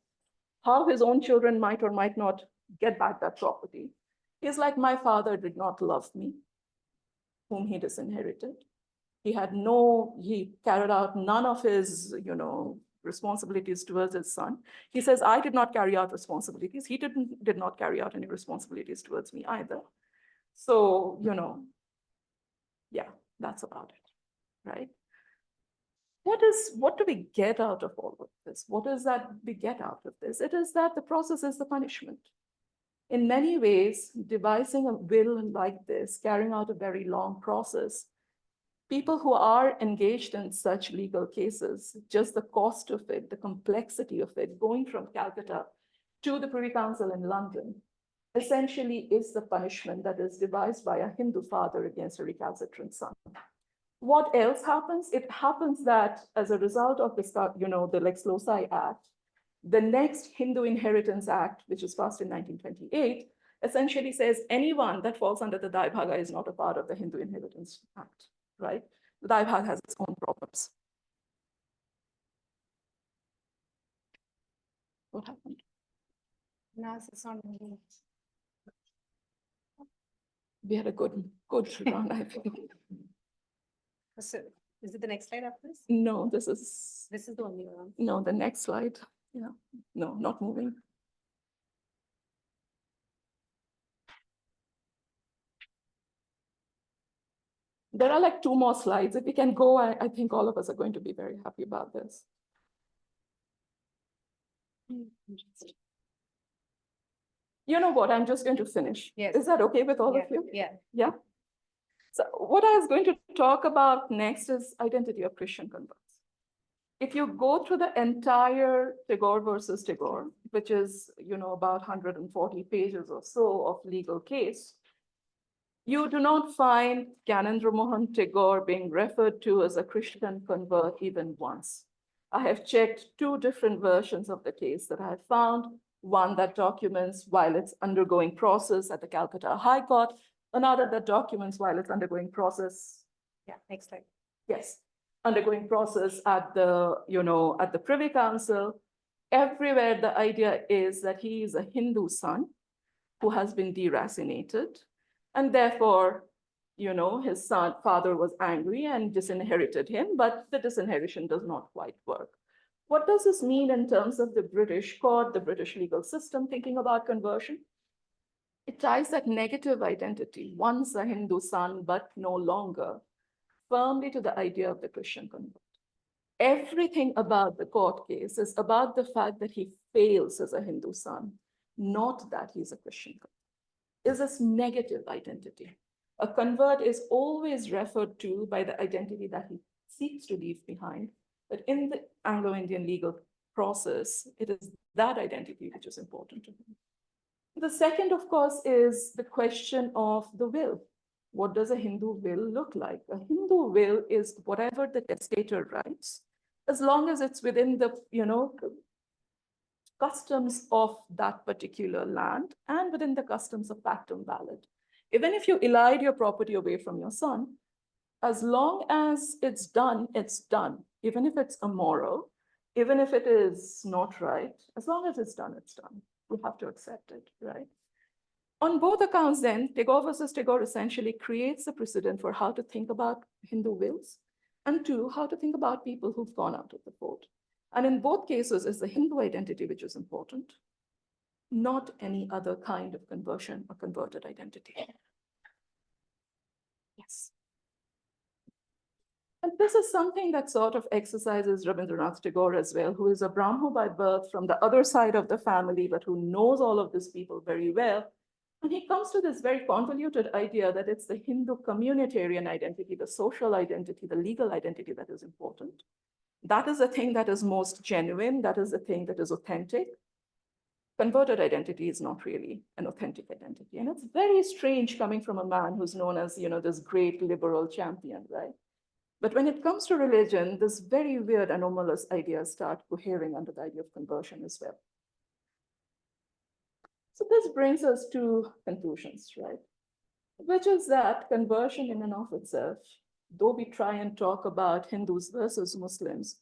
how his own children might or might not get back that property. He's like, my father did not love me, whom he disinherited. He carried out none of his, responsibilities towards his son. He says, I did not carry out responsibilities. He did not carry out any responsibilities towards me either. So, yeah, that's about it, right? What do we get out of all of this? What is that we get out of this? It is that the process is the punishment. In many ways, devising a will like this, carrying out a very long process, people who are engaged in such legal cases, just the cost of it, the complexity of it, going from Calcutta to the Privy Council in London, essentially is the punishment that is devised by a Hindu father against a recalcitrant son. What else happens? It happens that as a result of this, the Lex Loci Act, the next Hindu Inheritance Act, which was passed in 1928, essentially says anyone that falls under the Daibhaga is not a part of the Hindu Inheritance Act, right? The Daibhaga has its own problems. What happened? No, it's not moving. We had a good run, I think. So, is it the next slide after this? No, this is the only one. no, the next slide. Yeah, no, not moving. There are like 2 more slides. If we can go, I think all of us are going to be very happy about this. You know what? I'm just going to finish. Yes. Is that okay with all of you? Yeah. Yeah. So what I was going to talk about next is identity of Christian converts. If you go through the entire Tagore versus Tagore, which is, about 140 pages or so of legal case, you do not find Canon Rammohan Tagore being referred to as a Christian convert even once. I have checked 2 different versions of the case that I have found, one that documents while it's undergoing process at the Calcutta High Court, another that documents while it's undergoing process. Yeah, next slide. Yes, undergoing process at the, at the Privy Council. Everywhere the idea is that he is a Hindu son who has been deracinated, and therefore, his father was angry and disinherited him, but the disinheritance does not quite work. What does this mean in terms of the British court, the British legal system thinking about conversion? It ties that negative identity, once a Hindu son, but no longer, firmly to the idea of the Christian convert. Everything about the court case is about the fact that he fails as a Hindu son, not that he's a Christian convert. Is this negative identity. A convert is always referred to by the identity that he seeks to leave behind. But in the Anglo-Indian legal process, it is that identity which is important to him. The second, of course, is the question of the will. What does a Hindu will look like? A Hindu will is whatever the testator writes, as long as it's within the, customs of that particular land and within the customs of pactum valid. Even if you elide your property away from your son, as long as it's done, it's done. Even if it's immoral, even if it is not right, as long as it's done, it's done. We have to accept it, right? On both accounts then, Tagore versus Tagore essentially creates a precedent for how to think about Hindu wills, and 2, how to think about people who've gone out of the fold. And in both cases, it's the Hindu identity which is important, not any other kind of conversion or converted identity. Yes. And this is something that sort of exercises Rabindranath Tagore as well, who is a Brahmo by birth from the other side of the family, but who knows all of these people very well. And he comes to this very convoluted idea that it's the Hindu communitarian identity, the social identity, the legal identity that is important. That is the thing that is most genuine. That is the thing that is authentic. Converted identity is not really an authentic identity. And it's very strange coming from a man who's known as, this great liberal champion, right? But when it comes to religion, this very weird anomalous ideas start cohering under the idea of conversion as well. So this brings us to conclusions, right? Which is that conversion in and of itself, though we try and talk about Hindus versus Muslims,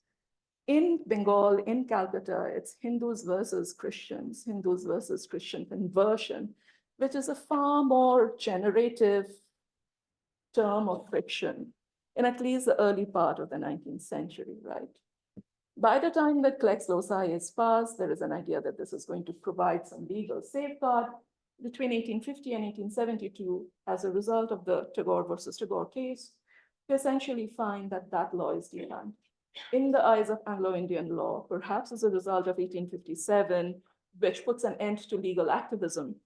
in Bengal, in Calcutta, it's Hindus versus Christians, Hindus versus Christian conversion, which is a far more generative term of friction in at least the early part of the 19th century, right? By the time that Lex Loci is passed, there is an idea that this is going to provide some legal safeguard. Between 1850 and 1872, as a result of the Tagore versus Tagore case, we essentially find that that law is defunct. In the eyes of Anglo-Indian law, perhaps as a result of 1857, which puts an end to legal activism,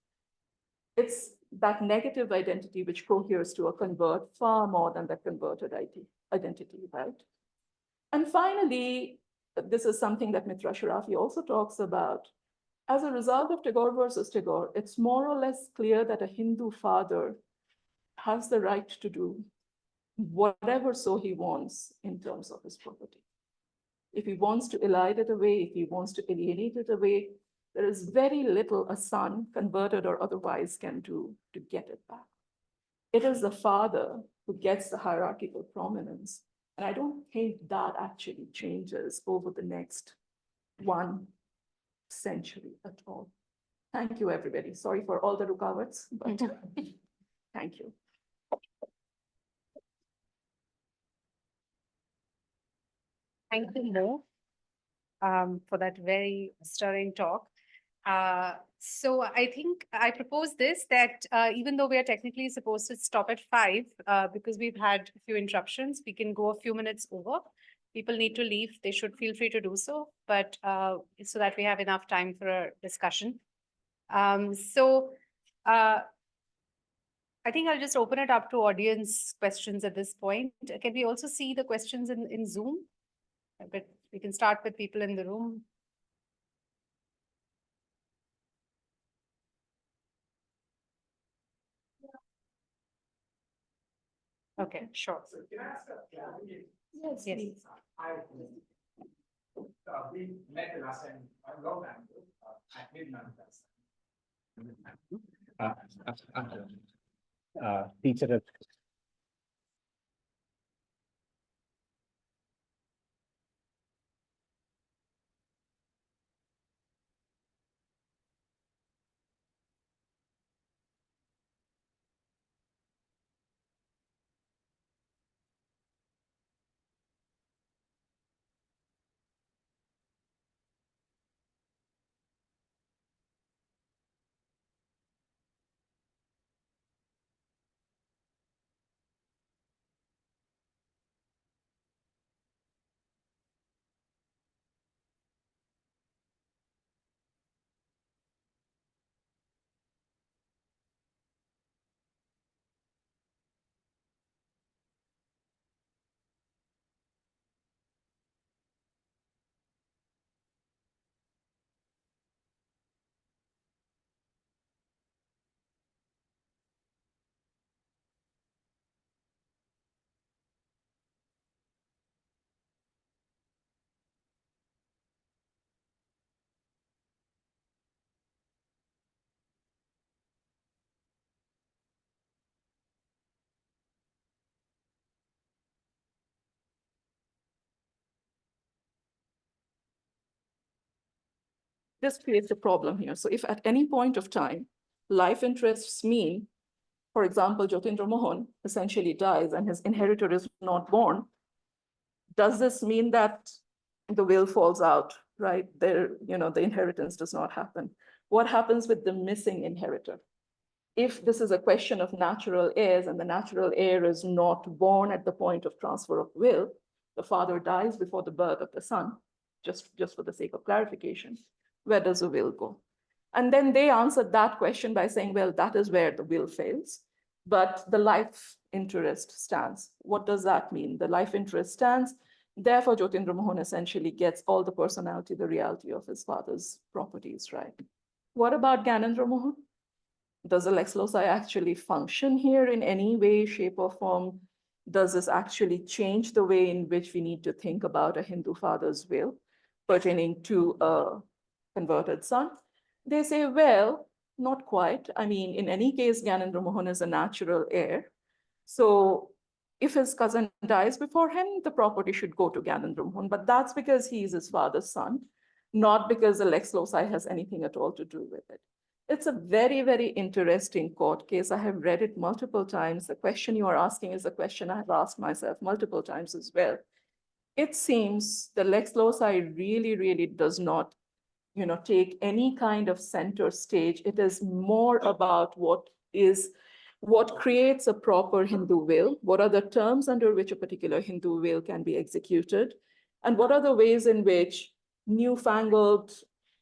It's that negative identity which coheres to a convert far more than the converted identity, right? And finally, this is something that Mitra Sharafi also talks about. As a result of Tagore versus Tagore, it's more or less clear that a Hindu father has the right to do whatever so he wants in terms of his property. If he wants to elide it away, if he wants to alienate it away, there is very little a son, converted or otherwise, can do to get it back. It is the father who gets the hierarchical prominence. And I don't think that actually changes over the next 1 century at all. Thank you, everybody. Sorry for all the rukawats, but thank you. Thank you, Mo, for that very stirring talk. So I think I propose this, that even though we are technically supposed to stop at 5, because we've had a few interruptions, we can go a few minutes over. People need to leave, they should feel free to do so, but so that we have enough time for a discussion. I think I'll just open it up to audience questions at this point. Can we also see the questions in Zoom? But we can start with people in the room. Okay, sure. So can I ask a clarity? Yes, Yes. please. We met the last time, a long time ago, at midnight last time. Teacher. This creates a problem here. So if at any point of time, life interests mean, for example, Jyotindra Mohan essentially dies and his inheritor is not born, does this mean that the will falls out, right? There, the inheritance does not happen. What happens with the missing inheritor? If this is a question of natural heirs and the natural heir is not born at the point of transfer of will, the father dies before the birth of the son, just for the sake of clarification, where does the will go? And then they answered that question by saying, well, that is where the will fails, but the life interest stands. What does that mean? The life interest stands. Therefore, Jyotindra Mohan essentially gets all the personality, the reality of his father's properties, right? What about Gyanendra Mohan? Does the Lex Loci actually function here in any way, shape, or form? Does this actually change the way in which we need to think about a Hindu father's will pertaining to a converted son? They say, well, not quite. I mean, in any case, Gyanendra Mohan is a natural heir. So if his cousin dies before him, the property should go to Gyanendra Mohan, but that's because he is his father's son, not because the Lex Loci has anything at all to do with it. It's a very, very interesting court case. I have read it multiple times. The question you are asking is a question I have asked myself multiple times as well. It seems the Lex Loci really, really does not, take any kind of center stage. It is more about what creates a proper Hindu will, what are the terms under which a particular Hindu will can be executed, and what are the ways in which newfangled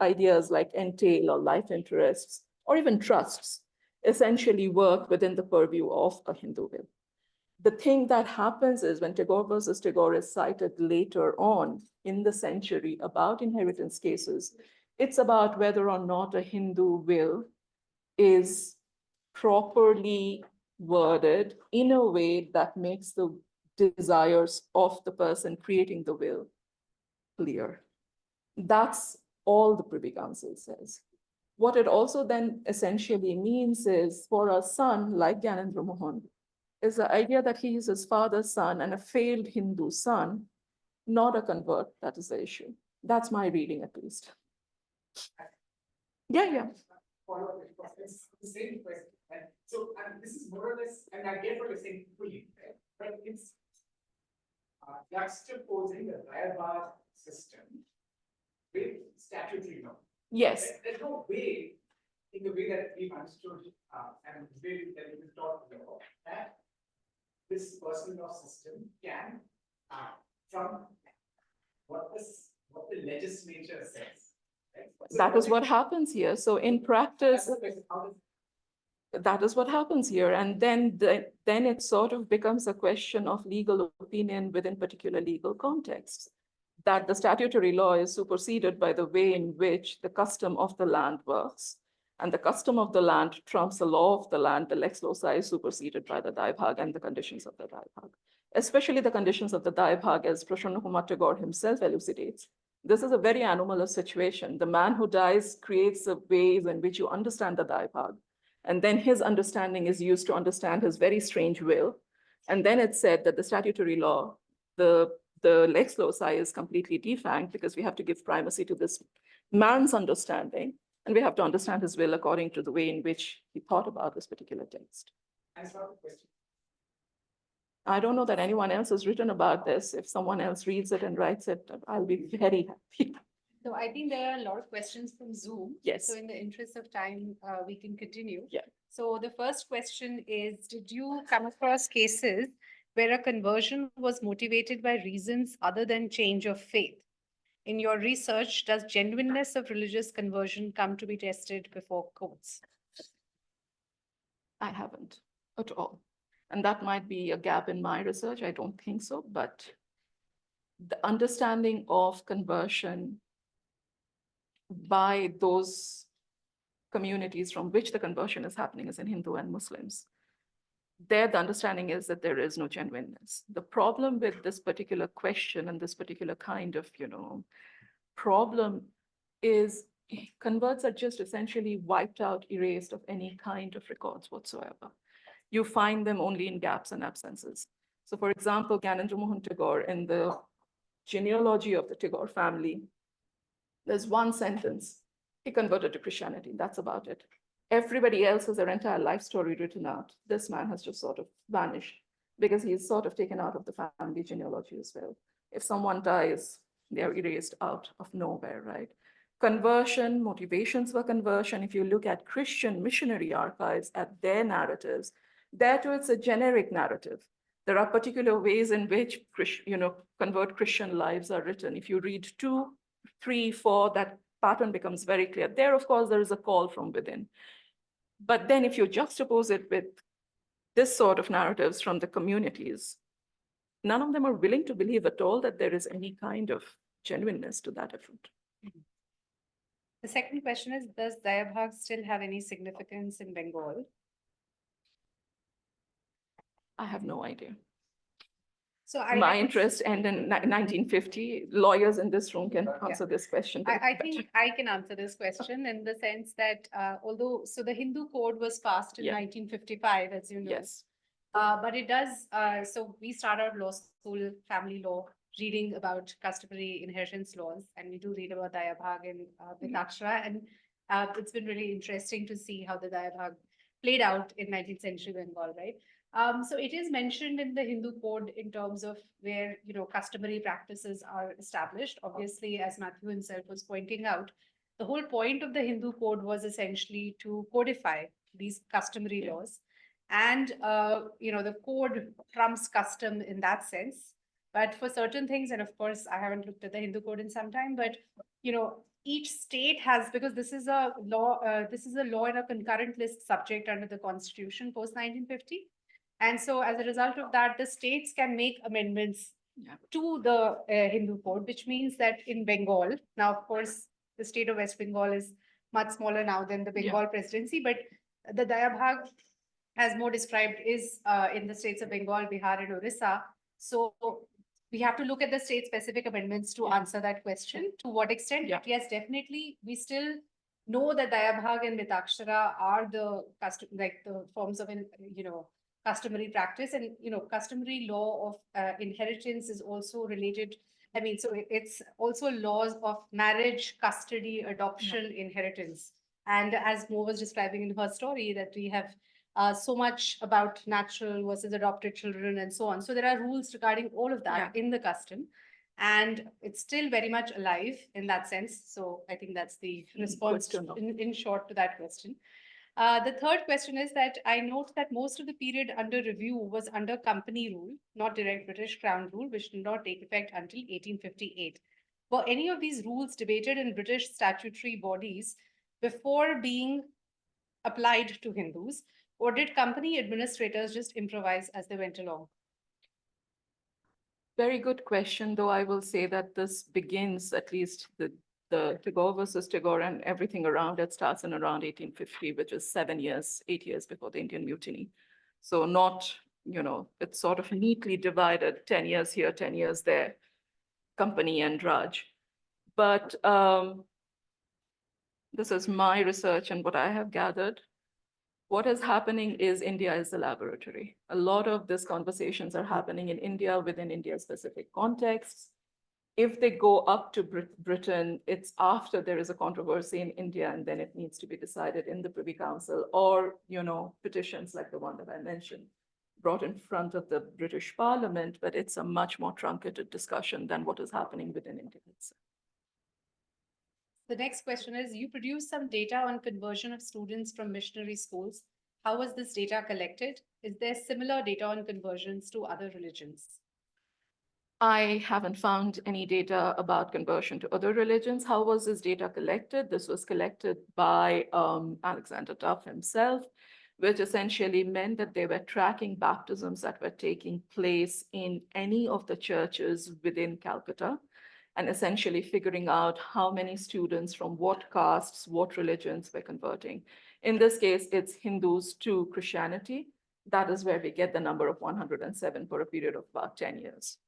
ideas like entail or life interests, or even trusts, essentially work within the purview of a Hindu will. The thing that happens is when Tagore versus Tagore is cited later on in the century about inheritance cases, it's about whether or not a Hindu will is properly worded in a way that makes the desires of the person creating the will clear. That's all the Privy Council says. What it also then essentially means is for a son like Gyanendra Mohan, is the idea that he is his father's son and a failed Hindu son, not a convert. That is the issue. That's my reading, at least. Yeah. Follow up question. It's the same question. And so, and this is more or less, and I get what you're saying fully, right? But it's juxtaposing the Rayabad system with statutory law. Yes. There's no way, in the way that we've understood and the way that it is taught law, that this personal law system can, from what the legislature says. Right? So That is what happens here. So in practice, that is what happens here. And then it sort of becomes a question of legal opinion within particular legal contexts, that the statutory law is superseded by the way in which the custom of the land works. And the custom of the land trumps the law of the land. The Lex Loci is superseded by the Daibhag and the conditions of the Daibhag, especially the conditions of the Daibhag, as Prasanna Kumar Tagore himself elucidates. This is a very anomalous situation. The man who dies creates a ways in which you understand the Daibhag. And then his understanding is used to understand his very strange will. And then it's said that the statutory law, the Lex Loci is completely defanged because we have to give primacy to this man's understanding. And we have to understand his will according to the way in which he thought about this particular text. I don't know that anyone else has written about this. If someone else reads it and writes it, I'll be very happy. So I think there are a lot of questions from Zoom. Yes. So in the interest of time, we can continue. Yeah. So the first question is, did you come across cases where a conversion was motivated by reasons other than change of faith? In your research, does genuineness of religious conversion come to be tested before courts? I haven't at all. And that might be a gap in my research. I don't think so, but the understanding of conversion by those communities from which the conversion is happening is in Hindu and Muslims. There, the understanding is that there is no genuineness. The problem with this particular question and this particular kind of, problem is converts are just essentially wiped out, erased of any kind of records whatsoever. You find them only in gaps and absences. So for example, Gyanendra Mohan Tagore, in the genealogy of the Tagore family, there's one sentence, he converted to Christianity, that's about it. Everybody else has their entire life story written out. This man has just sort of vanished because he's sort of taken out of the family genealogy as well. If someone dies, they're erased out of nowhere, right? Conversion, motivations for conversion, if you look at Christian missionary archives, at their narratives, there too it's a generic narrative. There are particular ways in which convert Christian lives are written. If you read 2, 3, 4, that pattern becomes very clear. There, of course, there is a call from within. But then if you juxtapose it with this sort of narratives from the communities, none of them are willing to believe at all that there is any kind of genuineness to that effort. The second question is, does Daibhag still have any significance in Bengal? I have no idea. So My interest ended in 1950. Lawyers in this room can answer this question. I think I can answer this question in the sense that so the Hindu code was passed in 1955, as you know. Yes. But it does, so we start our law school, family law, reading about customary inheritance laws, and we do read about Daibhag and Vitakshara, and it's been really interesting to see how the Daibhag played out in 19th century Bengal, right? So it is mentioned in the Hindu code in terms of where, customary practices are established. Obviously, as Matthew himself was pointing out, the whole point of the Hindu code was essentially to codify these customary laws. And, the code trumps custom in that sense. But for certain things, and of course, I haven't looked at the Hindu code in some time, but, each state has, because this is a law in a concurrent list subject under the Constitution post 1950. And so as a result of that, the states can make amendments to the Hindu code, which means that in Bengal, now, of course, the state of West Bengal is much smaller now than the Bengal presidency, but the Dayabhag, as Mo described, is in the states of Bengal, Bihar, and Orissa. So we have to look at the state-specific amendments to answer that question. To what extent? Yeah. Yes, definitely. We still know that Dayabhag and Mitakshara are the the forms of customary practice, and customary law of inheritance is also related. I mean, so it's also laws of marriage, custody, adoption, inheritance. And as Mo was describing in her story, that we have so much about natural versus adopted children and so on. So there are rules regarding all of that in the custom. And it's still very much alive in that sense. So I think that's the response in short to that question. The third question is that I note that most of the period under review was under company rule, not direct British Crown rule, which did not take effect until 1858. Were any of these rules debated in British statutory bodies before being applied to Hindus, or did company administrators just improvise as they went along? Very good question, though I will say that this begins, at least the Tagore versus Tagore and everything around it starts in around 1850, which is 8 years before the Indian Mutiny. So not, it's sort of neatly divided, 10 years here, 10 years there, company and Raj. But this is my research and what I have gathered. What is happening is India is the laboratory. A lot of these conversations are happening in India within India-specific contexts. If they go up to Britain, it's after there is a controversy in India, and then it needs to be decided in the Privy Council, or petitions like the one that I mentioned brought in front of the British Parliament, but it's a much more truncated discussion than what is happening within India itself. The next question is, you produced some data on conversion of students from missionary schools. How was this data collected? Is there similar data on conversions to other religions? I haven't found any data about conversion to other religions. How was this data collected? This was collected by Alexander Duff himself, which essentially meant that they were tracking baptisms that were taking place in any of the churches within Calcutta, and essentially figuring out how many students from what castes, what religions were converting. In this case, it's Hindus to Christianity. That is where we get the number of 107 for a period of about 10 years.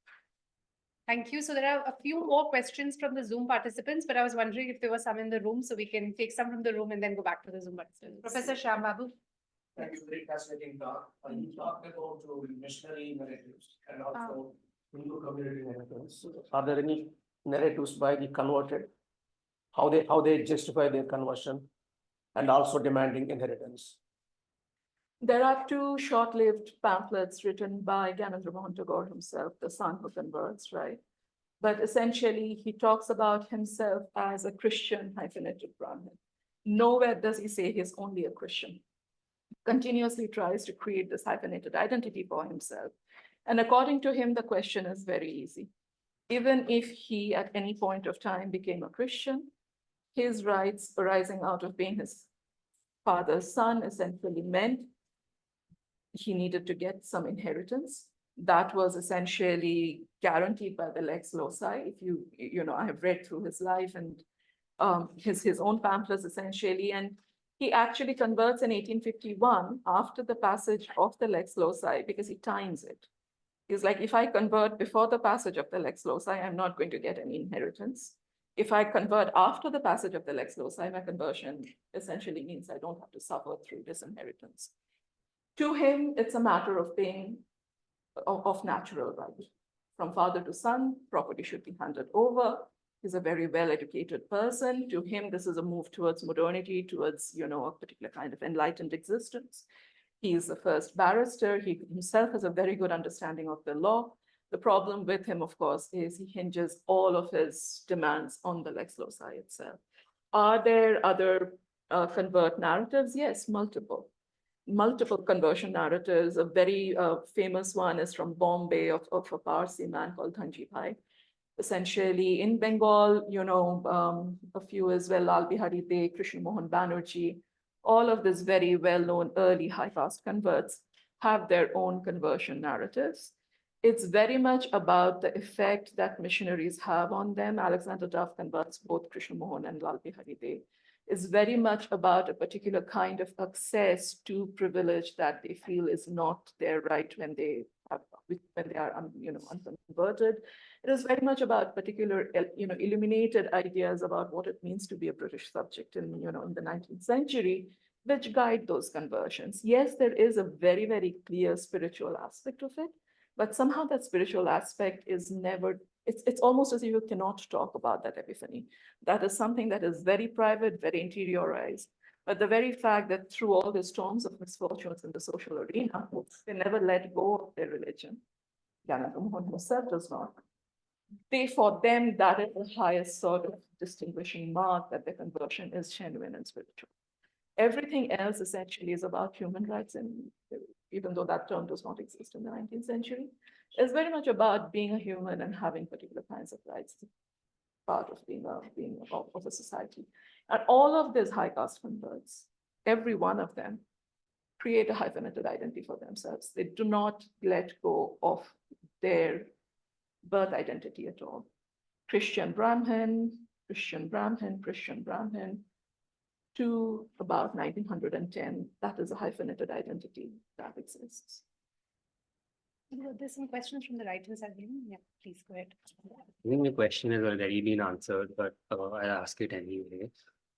Thank you. So there are a few more questions from the Zoom participants, but I was wondering if there were some in the room, so we can take some from the room and then go back to the Zoom participants. Professor Shyam Babu. Thank you, very fascinating talk. You talked about missionary narratives and also Hindu community narratives. Are there any narratives by the converted? How they justify their conversion and also demanding inheritance? There are two short-lived pamphlets written by Rammohan Roy himself, the son who converts, right? But essentially, he talks about himself as a Christian hyphenated Brahmin. Nowhere does he say he's only a Christian. Continuously tries to create this hyphenated identity for himself. And according to him, the question is very easy. Even if he at any point of time became a Christian, his rights arising out of being his father's son essentially meant he needed to get some inheritance. That was essentially guaranteed by the Lex Loci. If I have read through his life and his own pamphlets essentially, and he actually converts in 1851 after the passage of the Lex Loci because he times it. He's like, if I convert before the passage of the Lex Loci, I'm not going to get any inheritance. If I convert after the passage of the Lex Loci, my conversion essentially means I don't have to suffer through disinheritance. To him, it's a matter of being of natural right. From father to son, property should be handed over. He's a very well-educated person. To him, this is a move towards modernity, towards a particular kind of enlightened existence. He is the first barrister. He himself has a very good understanding of the law. The problem with him, of course, is he hinges all of his demands on the Lex Loci itself. Are there other convert narratives? Yes, multiple conversion narratives. A very famous one is from Bombay of a Parsi man called Dhanji Bhai. essentially in Bengal, a few as well, Lal Bihari Dey, Mou Banerjee, all of these very well-known early high caste converts have their own conversion narratives. It's very much about the effect that missionaries have on them. Alexander Duff converts both Krishna Mohan and Lal Bihari Dey. It's very much about a particular kind of access to privilege that they feel is not their right when they are unconverted. It is very much about particular illuminated ideas about what it means to be a British subject in the 19th century, which guide those conversions. Yes, there is a very, very clear spiritual aspect of it, but somehow that spiritual aspect is never, it's almost as if you cannot talk about that epiphany. That is something that is very private, very interiorized. But the very fact that through all the storms of misfortunes in the social arena, they never let go of their religion. Anandabazar Mohan himself does not. For them, that is the highest sort of distinguishing mark that their conversion is genuine and spiritual. Everything else essentially is about human rights, and even though that term does not exist in the 19th century, it's very much about being a human and having particular kinds of rights, part of being of a society. And all of these high caste converts, every one of them, create a hyphenated identity for themselves. They do not let go of their birth identity at all. Christian Brahmin, Christian Brahmin, Christian Brahmin, to about 1910, that is a hyphenated identity that exists. There's some questions from the writers, I believe. Yeah, please go ahead. I think the question has already been answered, but I'll ask it anyway.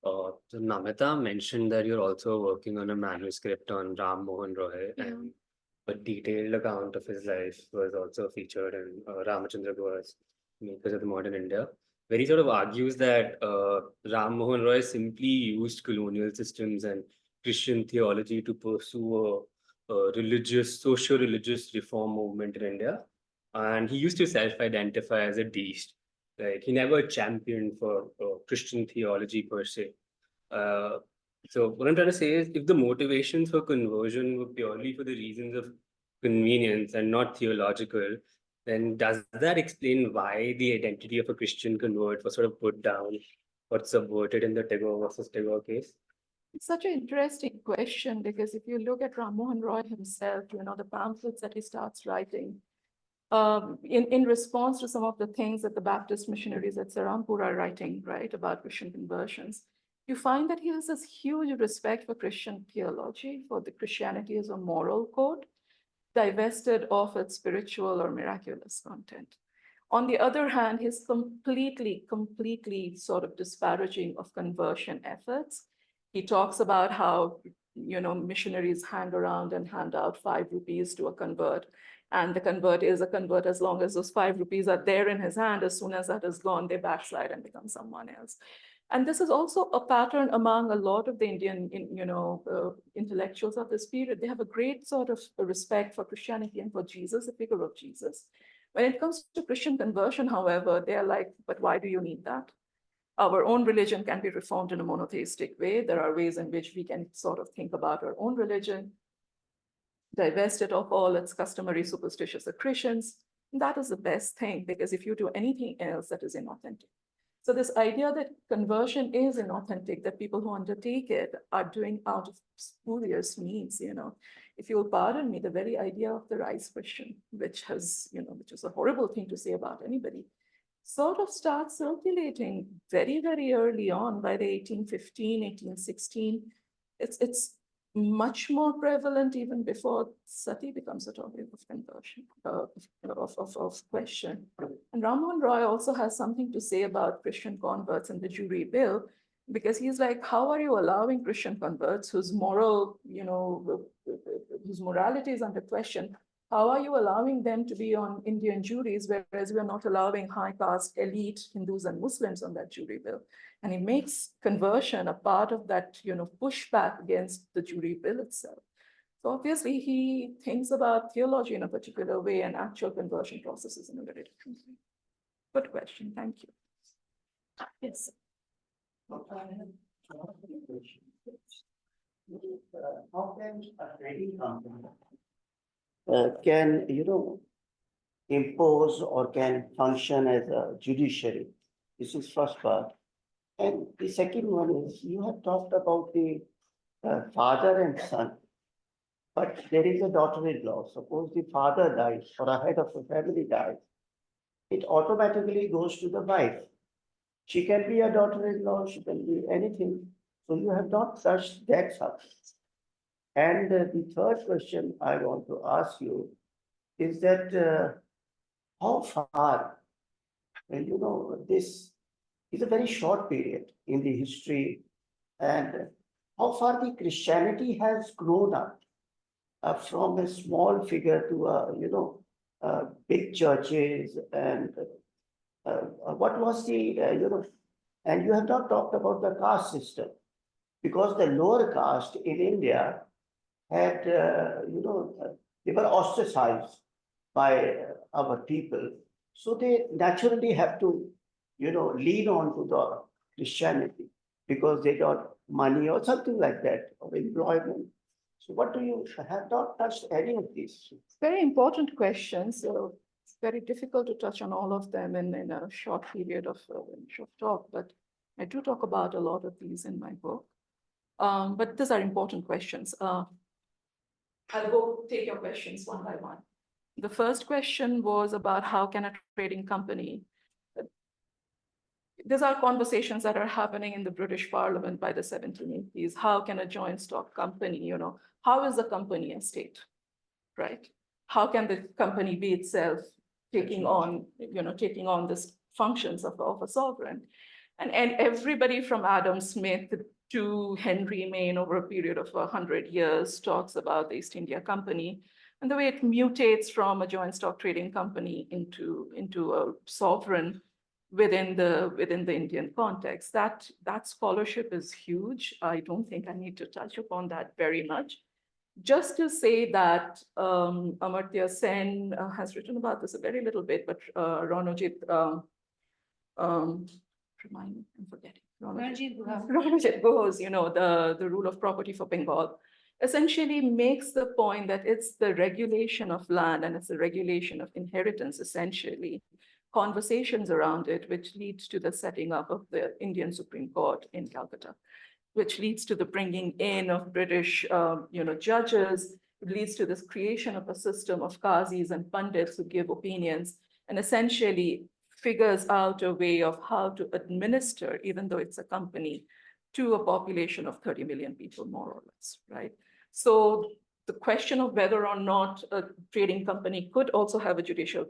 So Namita mentioned that you're also working on a manuscript on Rammohan Roy, and a detailed account of his life was also featured in Ramachandra Gora's Makers of the Modern India, where he sort of argues that Rammohan Roy simply used colonial systems and Christian theology to pursue a religious, socio-religious reform movement in India. And he used to self-identify as a deist. Like, he never championed for Christian theology per se. So what I'm trying to say is, if the motivations for conversion were purely for the reasons of convenience and not theological, then does that explain why the identity of a Christian convert was sort of put down or subverted in the Tagore versus Tagore case? It's such an interesting question, because if you look at Rammohan Roy himself, the pamphlets that he starts writing, in response to some of the things that the Baptist missionaries at Serampur are writing, right, about Christian conversions, you find that he has this huge respect for Christian theology, for the Christianity as a moral code, divested of its spiritual or miraculous content. On the other hand, he's completely sort of disparaging of conversion efforts. He talks about how, missionaries hang around and hand out 5 rupees to a convert, and the convert is a convert as long as those 5 rupees are there in his hand. As soon as that is gone, they backslide and become someone else. And this is also a pattern among a lot of the Indian, intellectuals of this period. They have a great sort of respect for Christianity and for Jesus, the figure of Jesus. When it comes to Christian conversion, however, they are like, but why do you need that? Our own religion can be reformed in a monotheistic way. There are ways in which we can sort of think about our own religion, divest it of all its customary superstitious accretions. That is the best thing, because if you do anything else, that is inauthentic. So this idea that conversion is inauthentic, that people who undertake it are doing out of spurious means, if you'll pardon me, the very idea of the rice Christian, which is a horrible thing to say about anybody, sort of starts circulating very, very early on by the 1815, 1816. It's much more prevalent even before sati becomes a topic of conversion, of question. And Rammohan Roy also has something to say about Christian converts in the Jury Bill, because he's like, how are you allowing Christian converts whose whose morality is under question? How are you allowing them to be on Indian juries, whereas we are not allowing high caste elite Hindus and Muslims on that jury bill? And he makes conversion a part of that, pushback against the jury bill itself. So obviously he thinks about theology in a particular way and actual conversion processes in a very different way. Good question, thank you. Yes. How can a trading company can impose or can function as a judiciary. This is first part. And the second one is, you have talked about the father and son, but there is a daughter-in-law. Suppose the father dies or a head of a family dies, it automatically goes to the wife. She can be a daughter-in-law, she can be anything. So you have not touched that subject. And the third question I want to ask you is that how far, and you know, this is a very short period in the history, and how far the Christianity has grown up from a small figure to big churches, and what was the and you have not talked about the caste system, because the lower caste in India had they were ostracized by our people, so they naturally have to lean on to the Christianity because they got money or something like that, of employment. So what do you have not touched any of these? Very important questions. So it's very difficult to touch on all of them in a short period of short talk, but I do talk about a lot of these in my book. But these are important questions. I'll go take your questions one by one. The first question was about how can a trading company. These are conversations that are happening in the British Parliament by the 1780s. How can a joint stock company, how is the company a state, right? How can the company be itself taking on this functions of a sovereign? And everybody from Adam Smith to Henry Maine over a period of 100 years talks about the East India Company and the way it mutates from a joint stock trading company into a sovereign within the Indian context. That scholarship is huge. I don't think I need to touch upon that very much. Just to say that Amartya Sen has written about this a very little bit, but Ranojit, remind me, I'm forgetting. Ranojit Ghosh, the rule of property for Bengal, essentially makes the point that it's the regulation of land and it's the regulation of inheritance, essentially, conversations around it, which leads to the setting up of the Indian Supreme Court in Calcutta, which leads to the bringing in of British, judges. It leads to this creation of a system of qazis and pundits who give opinions and essentially figures out a way of how to administer, even though it's a company, to a population of 30 million people, more or less, right? So the question of whether or not a trading company could also have a judicial,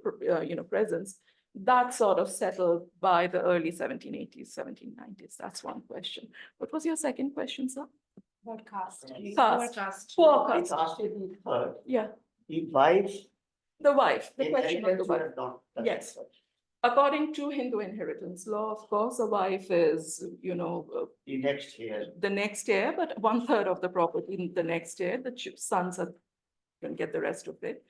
presence, that's sort of settled by the early 1780s, 1790s. That's one question. What was your second question, sir? What caste? Caste. Poor Poor caste. caste. The third, Yeah, the wife. the wife, the question of the inheritance, wife. you have not touched. Yes. According to Hindu inheritance law, of course, a wife is, The next year. the next heir, but 1/3 of the property in the next heir, the sons are going to get the rest of it.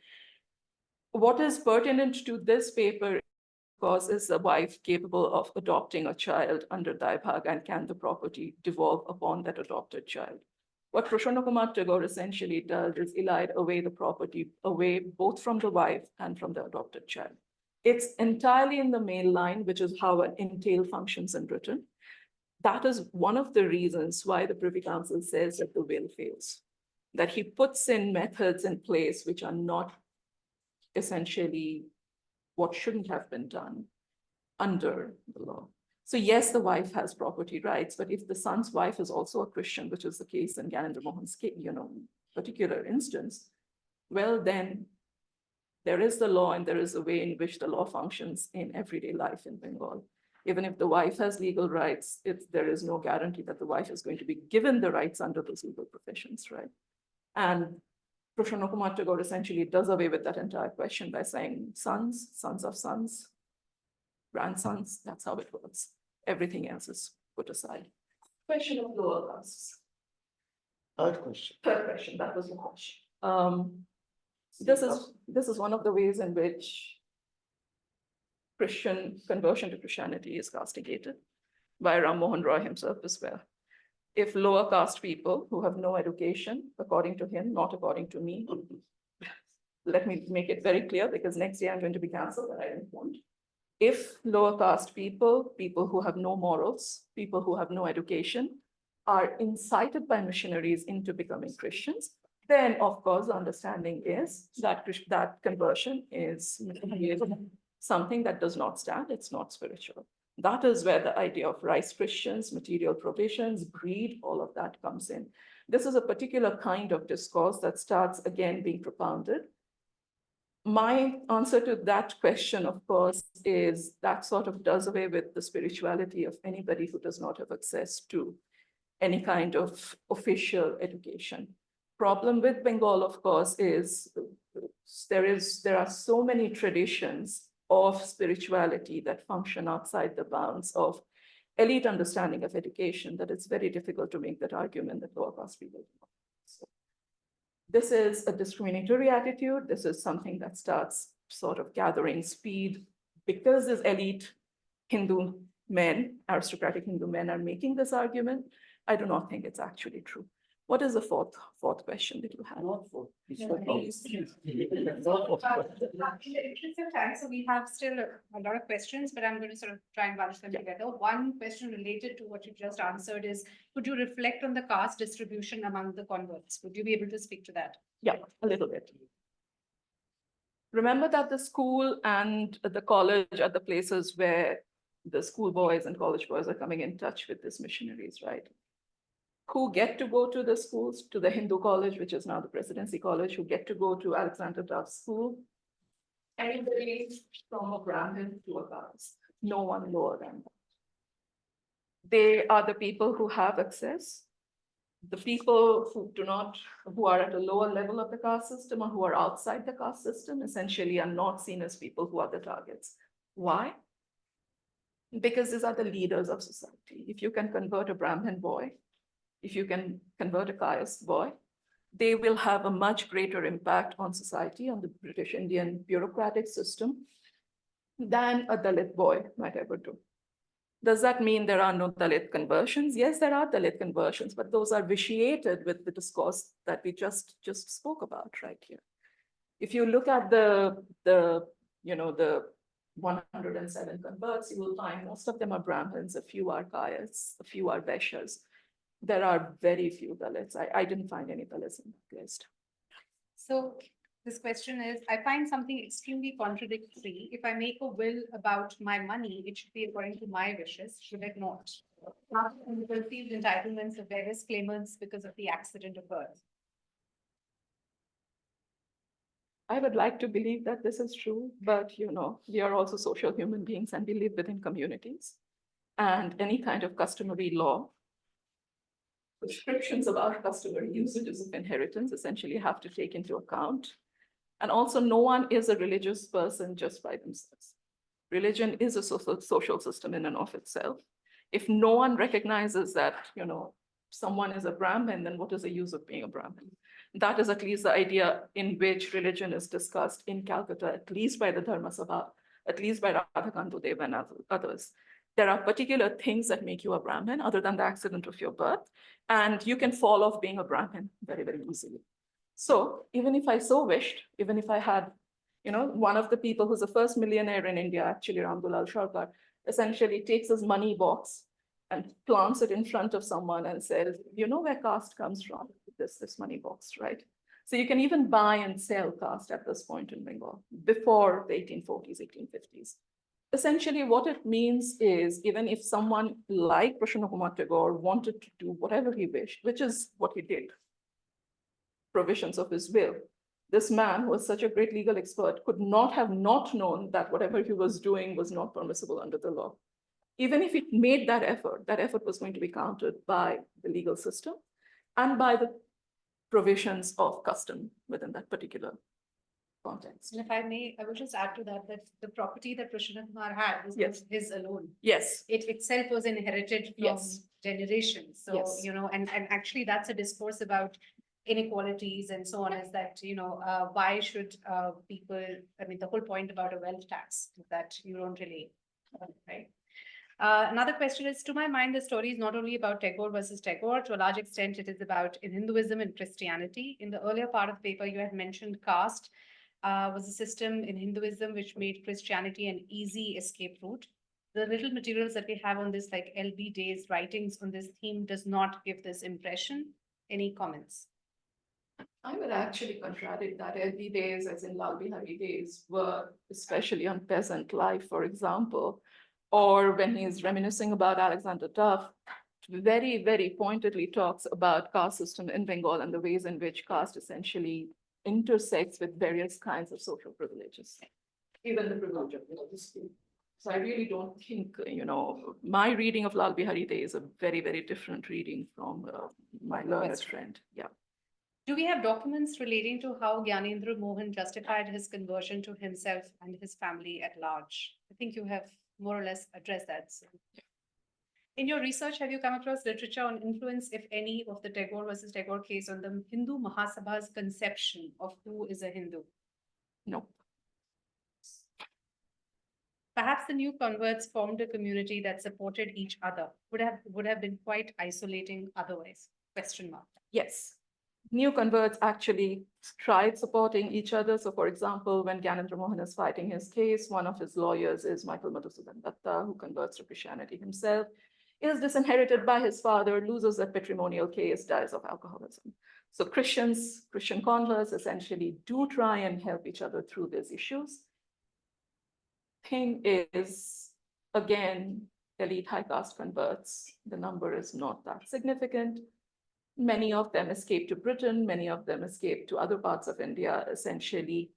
What is pertinent to this paper, of course, is a wife capable of adopting a child under Daibhag, and can the property devolve upon that adopted child? What Prasanna Kumar Tagore essentially does is elide away the property, away both from the wife and from the adopted child. It's entirely in the male line, which is how an entail functions in Britain. That is one of the reasons why the Privy Council says that the will fails, that he puts in methods in place which are not essentially what shouldn't have been done under the law. So yes, the wife has property rights, but if the son's wife is also a Christian, which is the case in Gyanendra Mohan's particular instance, well, then there is the law and there is a way in which the law functions in everyday life in Bengal. Even if the wife has legal rights, there is no guarantee that the wife is going to be given the rights under those legal professions, right? And Prasanna Kumar Tagore essentially does away with that entire question by saying sons, sons of sons, grandsons, that's how it works. Everything else is put aside. Question of lower castes. Third question. Third question, that was your question. This is one of the ways in which Christian conversion to Christianity is castigated by Rammohan Roy himself as well. If lower caste people who have no education, according to him, not according to me, let me make it very clear because next year I'm going to be cancelled and I don't want. If lower caste people, people who have no morals, people who have no education, are incited by missionaries into becoming Christians, then of course the understanding is that that conversion is something that does not stand, it's not spiritual. That is where the idea of rice Christians, material provisions, greed, all of that comes in. This is a particular kind of discourse that starts again being propounded. My answer to that question, of course, is that sort of does away with the spirituality of anybody who does not have access to any kind of official education. Problem with Bengal, of course, is there are so many traditions of spirituality that function outside the bounds of elite understanding of education that it's very difficult to make that argument that lower caste people do not. So this is a discriminatory attitude. This is something that starts sort of gathering speed because these elite Hindu men, aristocratic Hindu men are making this argument. I do not think it's actually true. What is the fourth question that you had? Not for. It's No, for please. policy. In the interest of time, so we have still a lot of questions, but I'm going to sort of try and bunch them together. One question related to what you just answered is, could you reflect on the caste distribution among the converts? Would you be able to speak to that? Yeah, a little bit. Remember that the school and the college are the places where the school boys and college boys are coming in touch with these missionaries, right? Who get to go to the schools, to the Hindu college, which is now the Presidency College, who get to go to Alexander Duff's school. Anybody from a Brahmin to a caste, no one lower than that. They are the people who have access. The people who are at a lower level of the caste system or who are outside the caste system essentially are not seen as people who are the targets. Why? Because these are the leaders of society. If you can convert a Brahmin boy, if you can convert a Kayast boy, they will have a much greater impact on society, on the British Indian bureaucratic system than a Dalit boy might ever do. Does that mean there are no Dalit conversions? Yes, there are Dalit conversions, but those are vitiated with the discourse that we just spoke about right here. If you look at the 107 converts, you will find most of them are Brahmins, a few are Kayasts, a few are Vaishyas. There are very few Dalits. I didn't find any Dalits in that list. So this question is, I find something extremely contradictory. If I make a will about my money, it should be according to my wishes, should it not? Not the perceived entitlements of various claimants because of the accident of birth. I would like to believe that this is true, but we are also social human beings and we live within communities. And any kind of customary law, prescriptions about customary usages of inheritance essentially have to take into account. And also, no one is a religious person just by themselves. Religion is a social system in and of itself. If no one recognizes that, someone is a Brahmin, then what is the use of being a Brahmin? That is at least the idea in which religion is discussed in Calcutta, at least by the Dharma Sabha, at least by Radhakanto Dev and others. There are particular things that make you a Brahmin other than the accident of your birth, and you can fall off being a Brahmin very, very easily. So even if I so wished, even if I had, one of the people who's the first millionaire in India, actually Ramdulal Sarkar, essentially takes his money box and plants it in front of someone and says, you know where caste comes from? This money box, right? So you can even buy and sell caste at this point in Bengal, before the 1840s, 1850s. Essentially, what it means is, even if someone like Prasanna Kumar Tagore wanted to do whatever he wished, which is what he did, provisions of his will, this man who was such a great legal expert could not have not known that whatever he was doing was not permissible under the law. Even if it made that effort was going to be countered by the legal system and by the provisions of custom within that particular context. And if I may, I will just add to that, that the property that Prasanna Kumar had was Yes. not his alone. Yes. It itself was inherited from Yes. generations. So, Yes. and actually that's a discourse about inequalities and so on, is that, why should people, the whole point about a wealth tax that you don't really, right? Another question is, to my mind, the story is not only about Tagore versus Tagore. To a large extent, it is about in Hinduism and Christianity. In the earlier part of the paper, you had mentioned caste. was a system in Hinduism which made Christianity an easy escape route. The little materials that we have on this, like LB Day's writings on this theme, does not give this impression. Any comments? I would actually contradict that. LB days, as in Lal Bihari days, were especially on peasant life, for example, or when he's reminiscing about Alexander Duff, very, very pointedly talks about caste system in Bengal and the ways in which caste essentially intersects with various kinds of social privileges, even the privilege of religious. So I really don't think, my reading of Lal Bihari Day is a very, very different reading from my learned friend. Yeah. Do we have documents relating to how Gyanendra Mohan justified his conversion to himself and his family at large? I think you have more or less addressed that. So. In your research, have you come across literature on influence, if any, of the Tagore versus Tagore case on the Hindu Mahasabha's conception of who is a Hindu? No. Perhaps the new converts formed a community that supported each other. Would have been quite isolating otherwise? Question mark. Yes. New converts actually tried supporting each other. So for example, when Gyanendra Mohan is fighting his case, one of his lawyers is Michael Madhusudan Datta, who converts to Christianity himself, is disinherited by his father, loses a patrimonial case, dies of alcoholism. So Christian converts essentially do try and help each other through these issues. Thing is, again, elite high caste converts, the number is not that significant. Many of them escape to Britain, many of them escape to other parts of India, essentially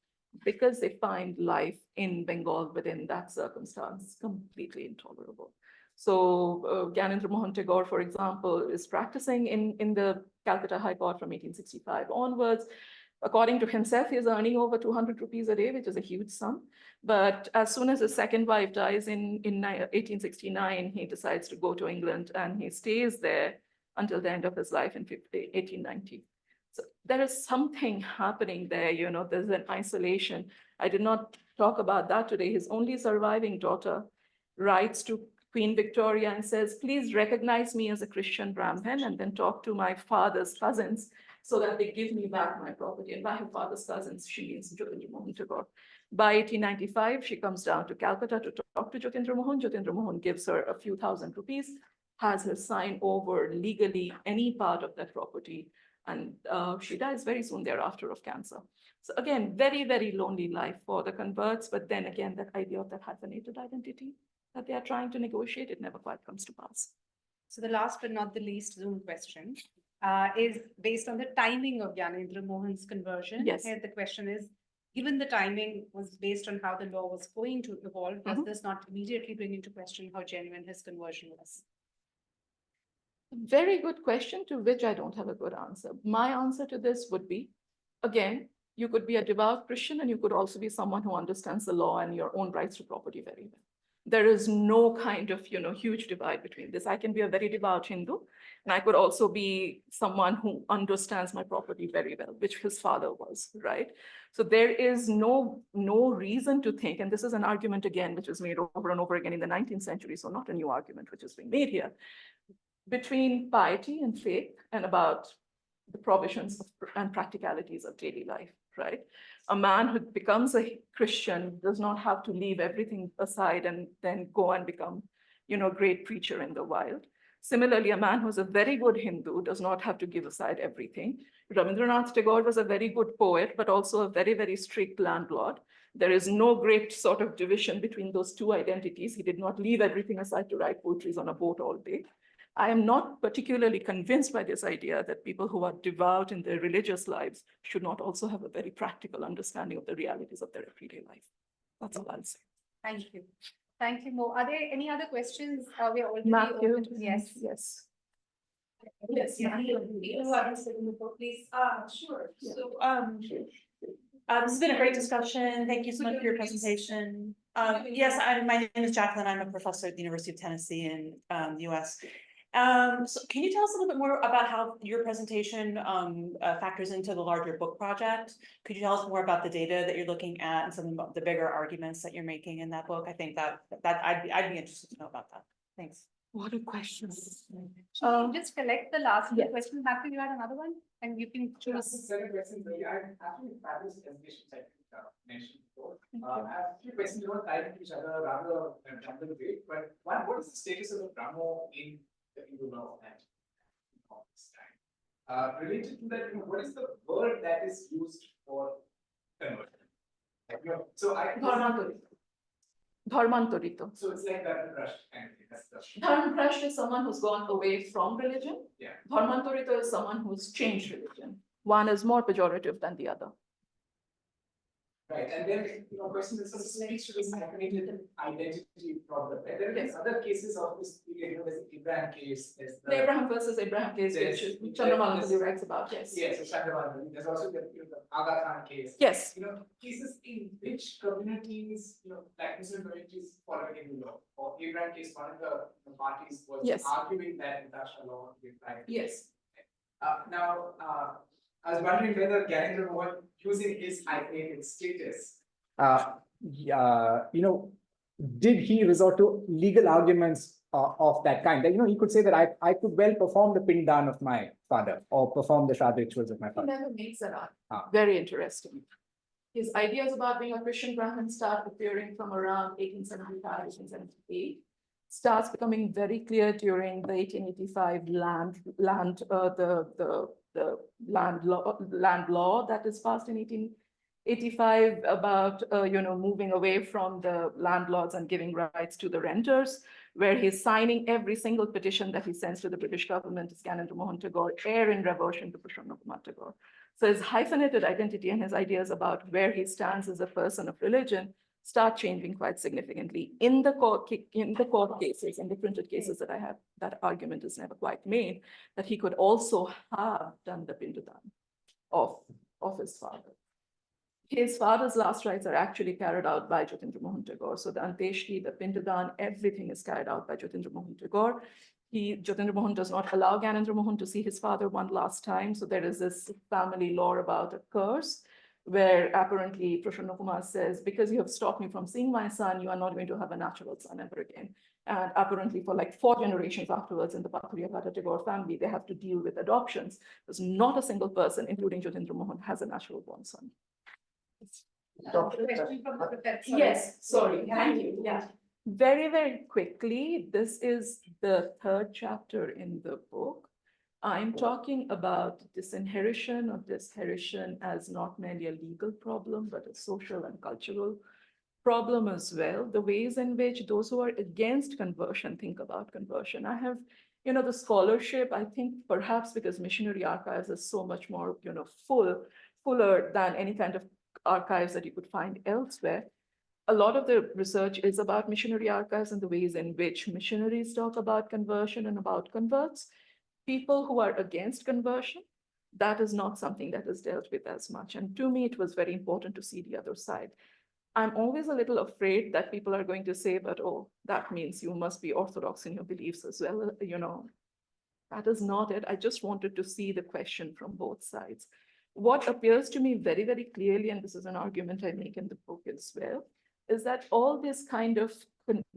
because they find life in Bengal within that circumstance completely intolerable. So Gyanendra Mohan Tagore, for example, is practicing in the Calcutta High Court from 1865 onwards. According to himself, he is earning over 200 rupees a day, which is a huge sum. But as soon as his second wife dies in 1869, he decides to go to England and he stays there until the end of his life in 1890. So there is something happening there, there's an isolation. I did not talk about that today. His only surviving daughter writes to Queen Victoria and says, please recognize me as a Christian Brahmin and then talk to my father's cousins so that they give me back my property. And by her father's cousins, she means Jyotindra Mohan Tagore. By 1895, she comes down to Calcutta to talk to Jyotindra Mohan. Jyotindra Mohan gives her a few thousand rupees, has her sign over legally any part of that property. And she dies very soon thereafter of cancer. So again, very, very lonely life for the converts. But then again, that idea of that hyphenated identity that they are trying to negotiate, it never quite comes to pass. So the last but not the least Zoom question is based on the timing of Gyanendra Mohan's conversion. Yes. And the question is, given the timing was based on how the law was going to evolve, does this not immediately bring into question how genuine his conversion was? Very good question to which I don't have a good answer. My answer to this would be, again, you could be a devout Christian and you could also be someone who understands the law and your own rights to property very well. There is no kind of, huge divide between this. I can be a very devout Hindu and I could also be someone who understands my property very well, which his father was, right? So there is no reason to think, and this is an argument again, which was made over and over again in the 19th century, so not a new argument which is being made here, between piety and faith and about the provisions and practicalities of daily life, right? A man who becomes a Christian does not have to leave everything aside and then go and become, a great preacher in the wild. Similarly, a man who's a very good Hindu does not have to give aside everything. Rabindranath Tagore was a very good poet, but also a very, very strict landlord. There is no great sort of division between those two identities. He did not leave everything aside to write poetry on a boat all day. I am not particularly convinced by this idea that people who are devout in their religious lives should not also have a very practical understanding of the realities of their everyday life. That's all I'll say. Thank you. Thank you, Mo. Are there any other questions? We are already Matthew? open to, yes. Yes. Yes, please. Sure. So, this has been a great discussion. Thank you so much for your presentation. Yes, my name is Jacqueline. I'm a professor at the University of Tennessee in the US. So can you tell us a little bit more about how your presentation factors into the larger book project? Could you tell us more about the data that you're looking at and some of the bigger arguments that you're making in that book? I think that I'd be interested to know about that. Thanks. What a question. Just collect the last question. Matthew, you had another one? And you can choose. I actually had this presentation. mentioned before. I have a few questions about tying to each other rather than random way. But one, what is the status of the Brahmo in the Hindu law of this time? Related to that, what is the word that is used for conversion? So I Dharmantarito. So it's like that rush kind of thing. That's the Dharmprasht is someone who's gone away from religion. Yeah. Dharmantarito is someone who's changed religion. One is more pejorative than the other. Right, and then, question is speaks to this hyphenated identity problem. And there are other cases of this period, there's the Abraham case, there's The Abraham versus Abraham case, which Chandramalapalli writes about, yes. Yes, so Chandramalapalli. There's also the Aga Khan case. Yes. Cases in which communities, like Muslim communities following Hindu law, or Abraham case, one of the parties was Yes. arguing that international law would be applied. Yes. Now, I was wondering whether Gyanendra Mohan, using his hyphenated status, did he resort to legal arguments of that kind? That, he could say that I could well perform the pindan of my father or perform the Shraddha rituals of my He father. never makes that up. Ah. Very interesting. His ideas about being a Christian Brahmin start appearing from around 1875, 1878. Starts becoming very clear during the 1885 land law that is passed in 1885 about moving away from the landlords and giving rights to the renters, where he's signing every single petition that he sends to the British government is Gyanendra Mohan Tagore, heir in reversion to Prashanna Kumar Tagore. So his hyphenated identity and his ideas about where he stands as a person of religion start changing quite significantly. In the court cases, in the printed cases that I have, that argument is never quite made, that he could also have done the pindadan of his father. His father's last rites are actually carried out by Jyotindra Mohan Tagore. So the Anteshti, the pindadan, everything is carried out by Jyotindra Mohan Tagore. Jyotindra Mohan does not allow Gyanendra Mohan to see his father one last time. So there is this family lore about a curse, where apparently Prashanna Kumar says, because you have stopped me from seeing my son, you are not going to have a natural son ever again. And apparently for like 4 generations afterwards in the Pathuria Tagore family, they have to deal with adoptions. There's not a single person, including Jyotindra Mohan, has a natural born son. Question from the professor. Yes, sorry, thank you, yeah. Very, very quickly, this is the 3rd chapter in the book. I'm talking about disinherition or disherition as not merely a legal problem, but a social and cultural problem as well. The ways in which those who are against conversion think about conversion. I have, the scholarship, I think perhaps because missionary archives is so much more, fuller than any kind of archives that you could find elsewhere. A lot of the research is about missionary archives and the ways in which missionaries talk about conversion and about converts. People who are against conversion, that is not something that is dealt with as much. And to me, it was very important to see the other side. I'm always a little afraid that people are going to say, but oh, that means you must be orthodox in your beliefs as well. That is not it. I just wanted to see the question from both sides. What appears to me very, very clearly, and this is an argument I make in the book as well, is that all this kind of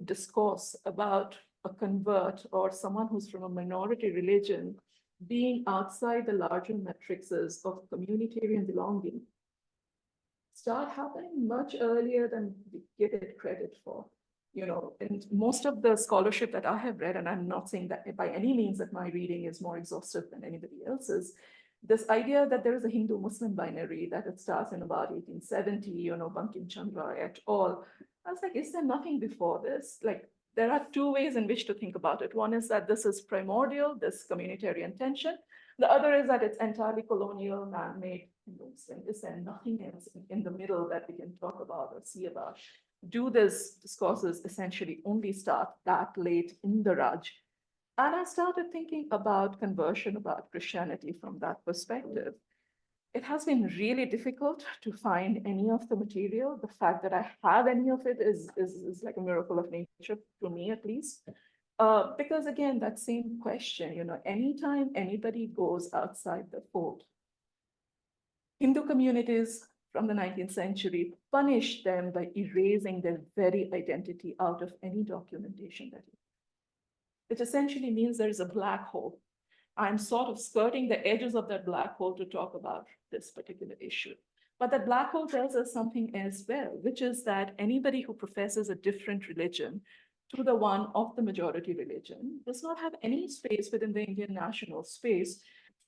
discourse about a convert or someone who's from a minority religion being outside the larger matrices of communitarian belonging start happening much earlier than we give it credit for. And most of the scholarship that I have read, and I'm not saying that by any means that my reading is more exhaustive than anybody else's, this idea that there is a Hindu-Muslim binary, that it starts in about 1870, Bankim Chandra et al. I was like, is there nothing before this? Like, there are 2 ways in which to think about it. One is that this is primordial, this communitarian tension. The other is that it's entirely colonial, man-made, Hindu-Muslim. Is there nothing else in the middle that we can talk about or see about? Do these discourses essentially only start that late in the Raj? And I started thinking about conversion, about Christianity from that perspective. It has been really difficult to find any of the material. The fact that I have any of it is like a miracle of nature, to me at least. Because again, that same question, anytime anybody goes outside the fold, Hindu communities from the 19th century punished them by erasing their very identity out of any documentation that you. It essentially means there is a black hole. I'm sort of skirting the edges of that black hole to talk about this particular issue. But that black hole tells us something as well, which is that anybody who professes a different religion to the one of the majority religion does not have any space within the Indian national space.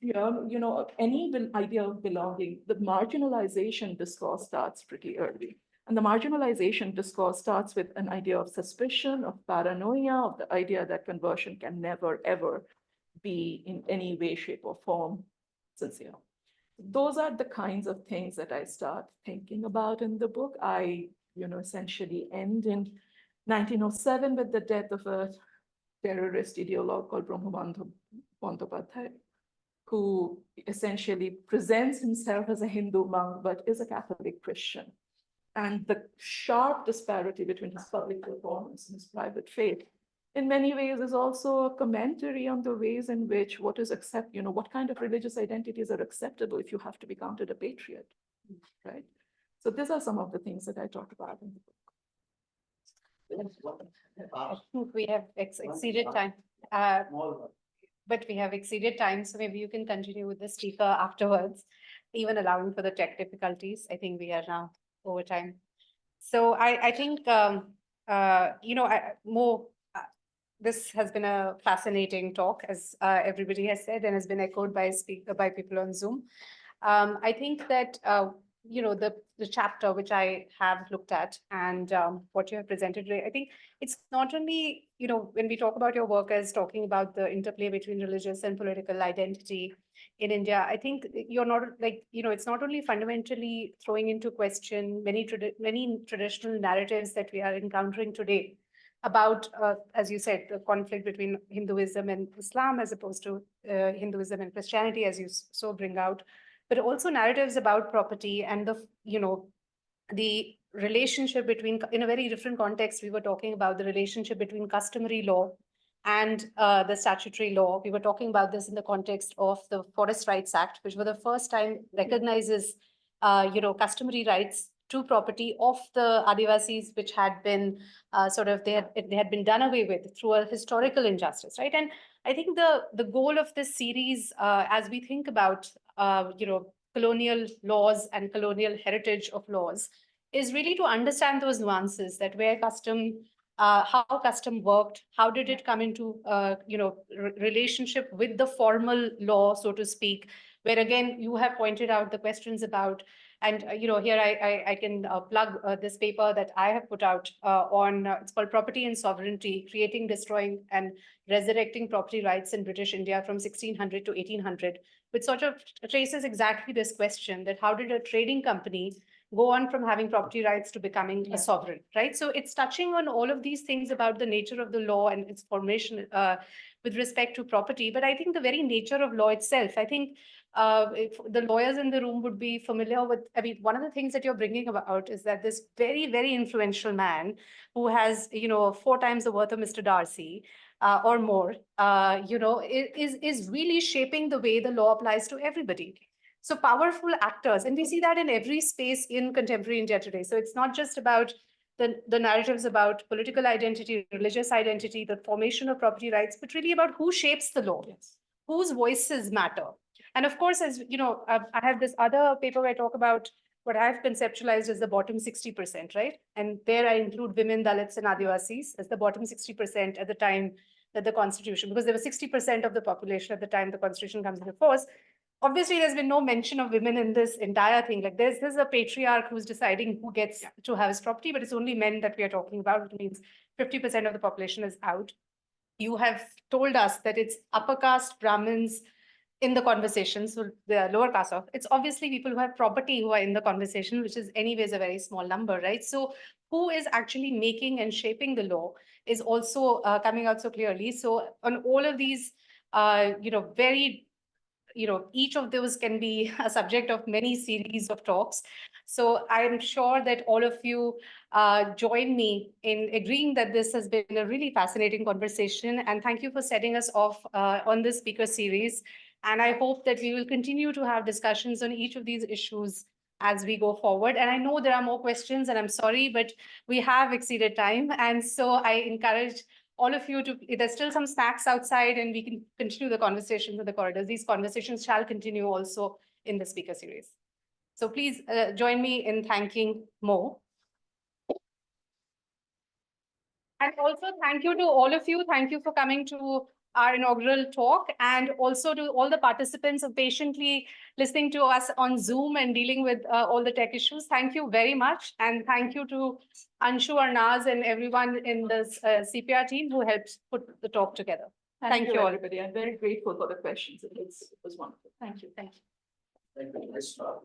Any idea of belonging, the marginalization discourse starts pretty early. And the marginalization discourse starts with an idea of suspicion, of paranoia, of the idea that conversion can never, ever be in any way, shape, or form sincere. Those are the kinds of things that I start thinking about in the book. I, essentially end in 1907 with the death of a terrorist ideologue called Rammohan Roy, who essentially presents himself as a Hindu monk, but is a Catholic Christian. And the sharp disparity between his public performance and his private faith, in many ways, is also a commentary on the ways in which what kind of religious identities are acceptable if you have to be counted a patriot, right? So these are some of the things that I talk about in the book. I think we have exceeded time. But we have exceeded time, so maybe you can continue with the speaker afterwards, even allowing for the tech difficulties. I think we are now over time. So I think, Mo, this has been a fascinating talk, as everybody has said, and has been echoed by people on Zoom. I think that the chapter which I have looked at and what you have presented today, I think it's not only, when we talk about your work as talking about the interplay between religious and political identity in India, I think you're not it's not only fundamentally throwing into question many traditional narratives that we are encountering today about, as you said, the conflict between Hinduism and Islam, as opposed to Hinduism and Christianity, as you so bring out, but also narratives about property and the relationship between, in a very different context, we were talking about the relationship between customary law and the statutory law. We were talking about this in the context of the Forest Rights Act, which for the first time recognizes, customary rights to property of the Adivasis, which had been they had been done away with through a historical injustice, right? And I think the goal of this series, as we think about colonial laws and colonial heritage of laws, is really to understand those nuances, that where custom, how custom worked, how did it come into relationship with the formal law, so to speak, where again you have pointed out the questions about. And here I can plug this paper that I have put out on, it's called Property and Sovereignty, Creating, Destroying and Resurrecting Property Rights in British India from 1600 to 1800, which sort of traces exactly this question, that how did a trading company go on from having property rights to becoming a sovereign, right? So it's touching on all of these things about the nature of the law and its formation with respect to property. But I think the very nature of law itself, I think if the lawyers in the room would be familiar with, I mean, one of the things that you're bringing about is that this very, very influential man who has, 4 times the worth of Mr. Darcy, or more, is really shaping the way the law applies to everybody. So powerful actors, and we see that in every space in contemporary India today. So it's not just about the narratives about political identity, religious identity, the formation of property rights, but really about who shapes the law, whose voices matter. And of course, as you know, I have this other paper where I talk about what I've conceptualized as the bottom 60%, right? And there I include women, Dalits, and Adivasis as the bottom 60% at the time that the Constitution, because there was 60% of the population at the time the Constitution comes into force. Obviously, there's been no mention of women in this entire thing. Like there's a patriarch who's deciding who gets to have his property, but it's only men that we are talking about. It means 50% of the population is out. You have told us that it's upper caste Brahmins in the conversation, so the lower caste of, it's obviously people who have property who are in the conversation, which is anyways a very small number, right? So who is actually making and shaping the law is also coming out so clearly. So on all of these, very, each of those can be a subject of many series of talks. So I'm sure that all of you join me in agreeing that this has been a really fascinating conversation. And thank you for setting us off on this speaker series. And I hope that we will continue to have discussions on each of these issues as we go forward. And I know there are more questions, and I'm sorry, but we have exceeded time. And so I encourage all of you to, there's still some snacks outside, and we can continue the conversations in the corridors. These conversations shall continue also in the speaker series. So please join me in thanking Mou. And also thank you to all of you. Thank you for coming to our inaugural talk, and also to all the participants of patiently listening to us on Zoom and dealing with all the tech issues. Thank you very much. And thank you to Anshu, Arnaz, and everyone in the CPR team who helped put the talk together. Thank you all. everybody. I'm very grateful for the questions. It was wonderful. Thank you. Thank you. Thank you.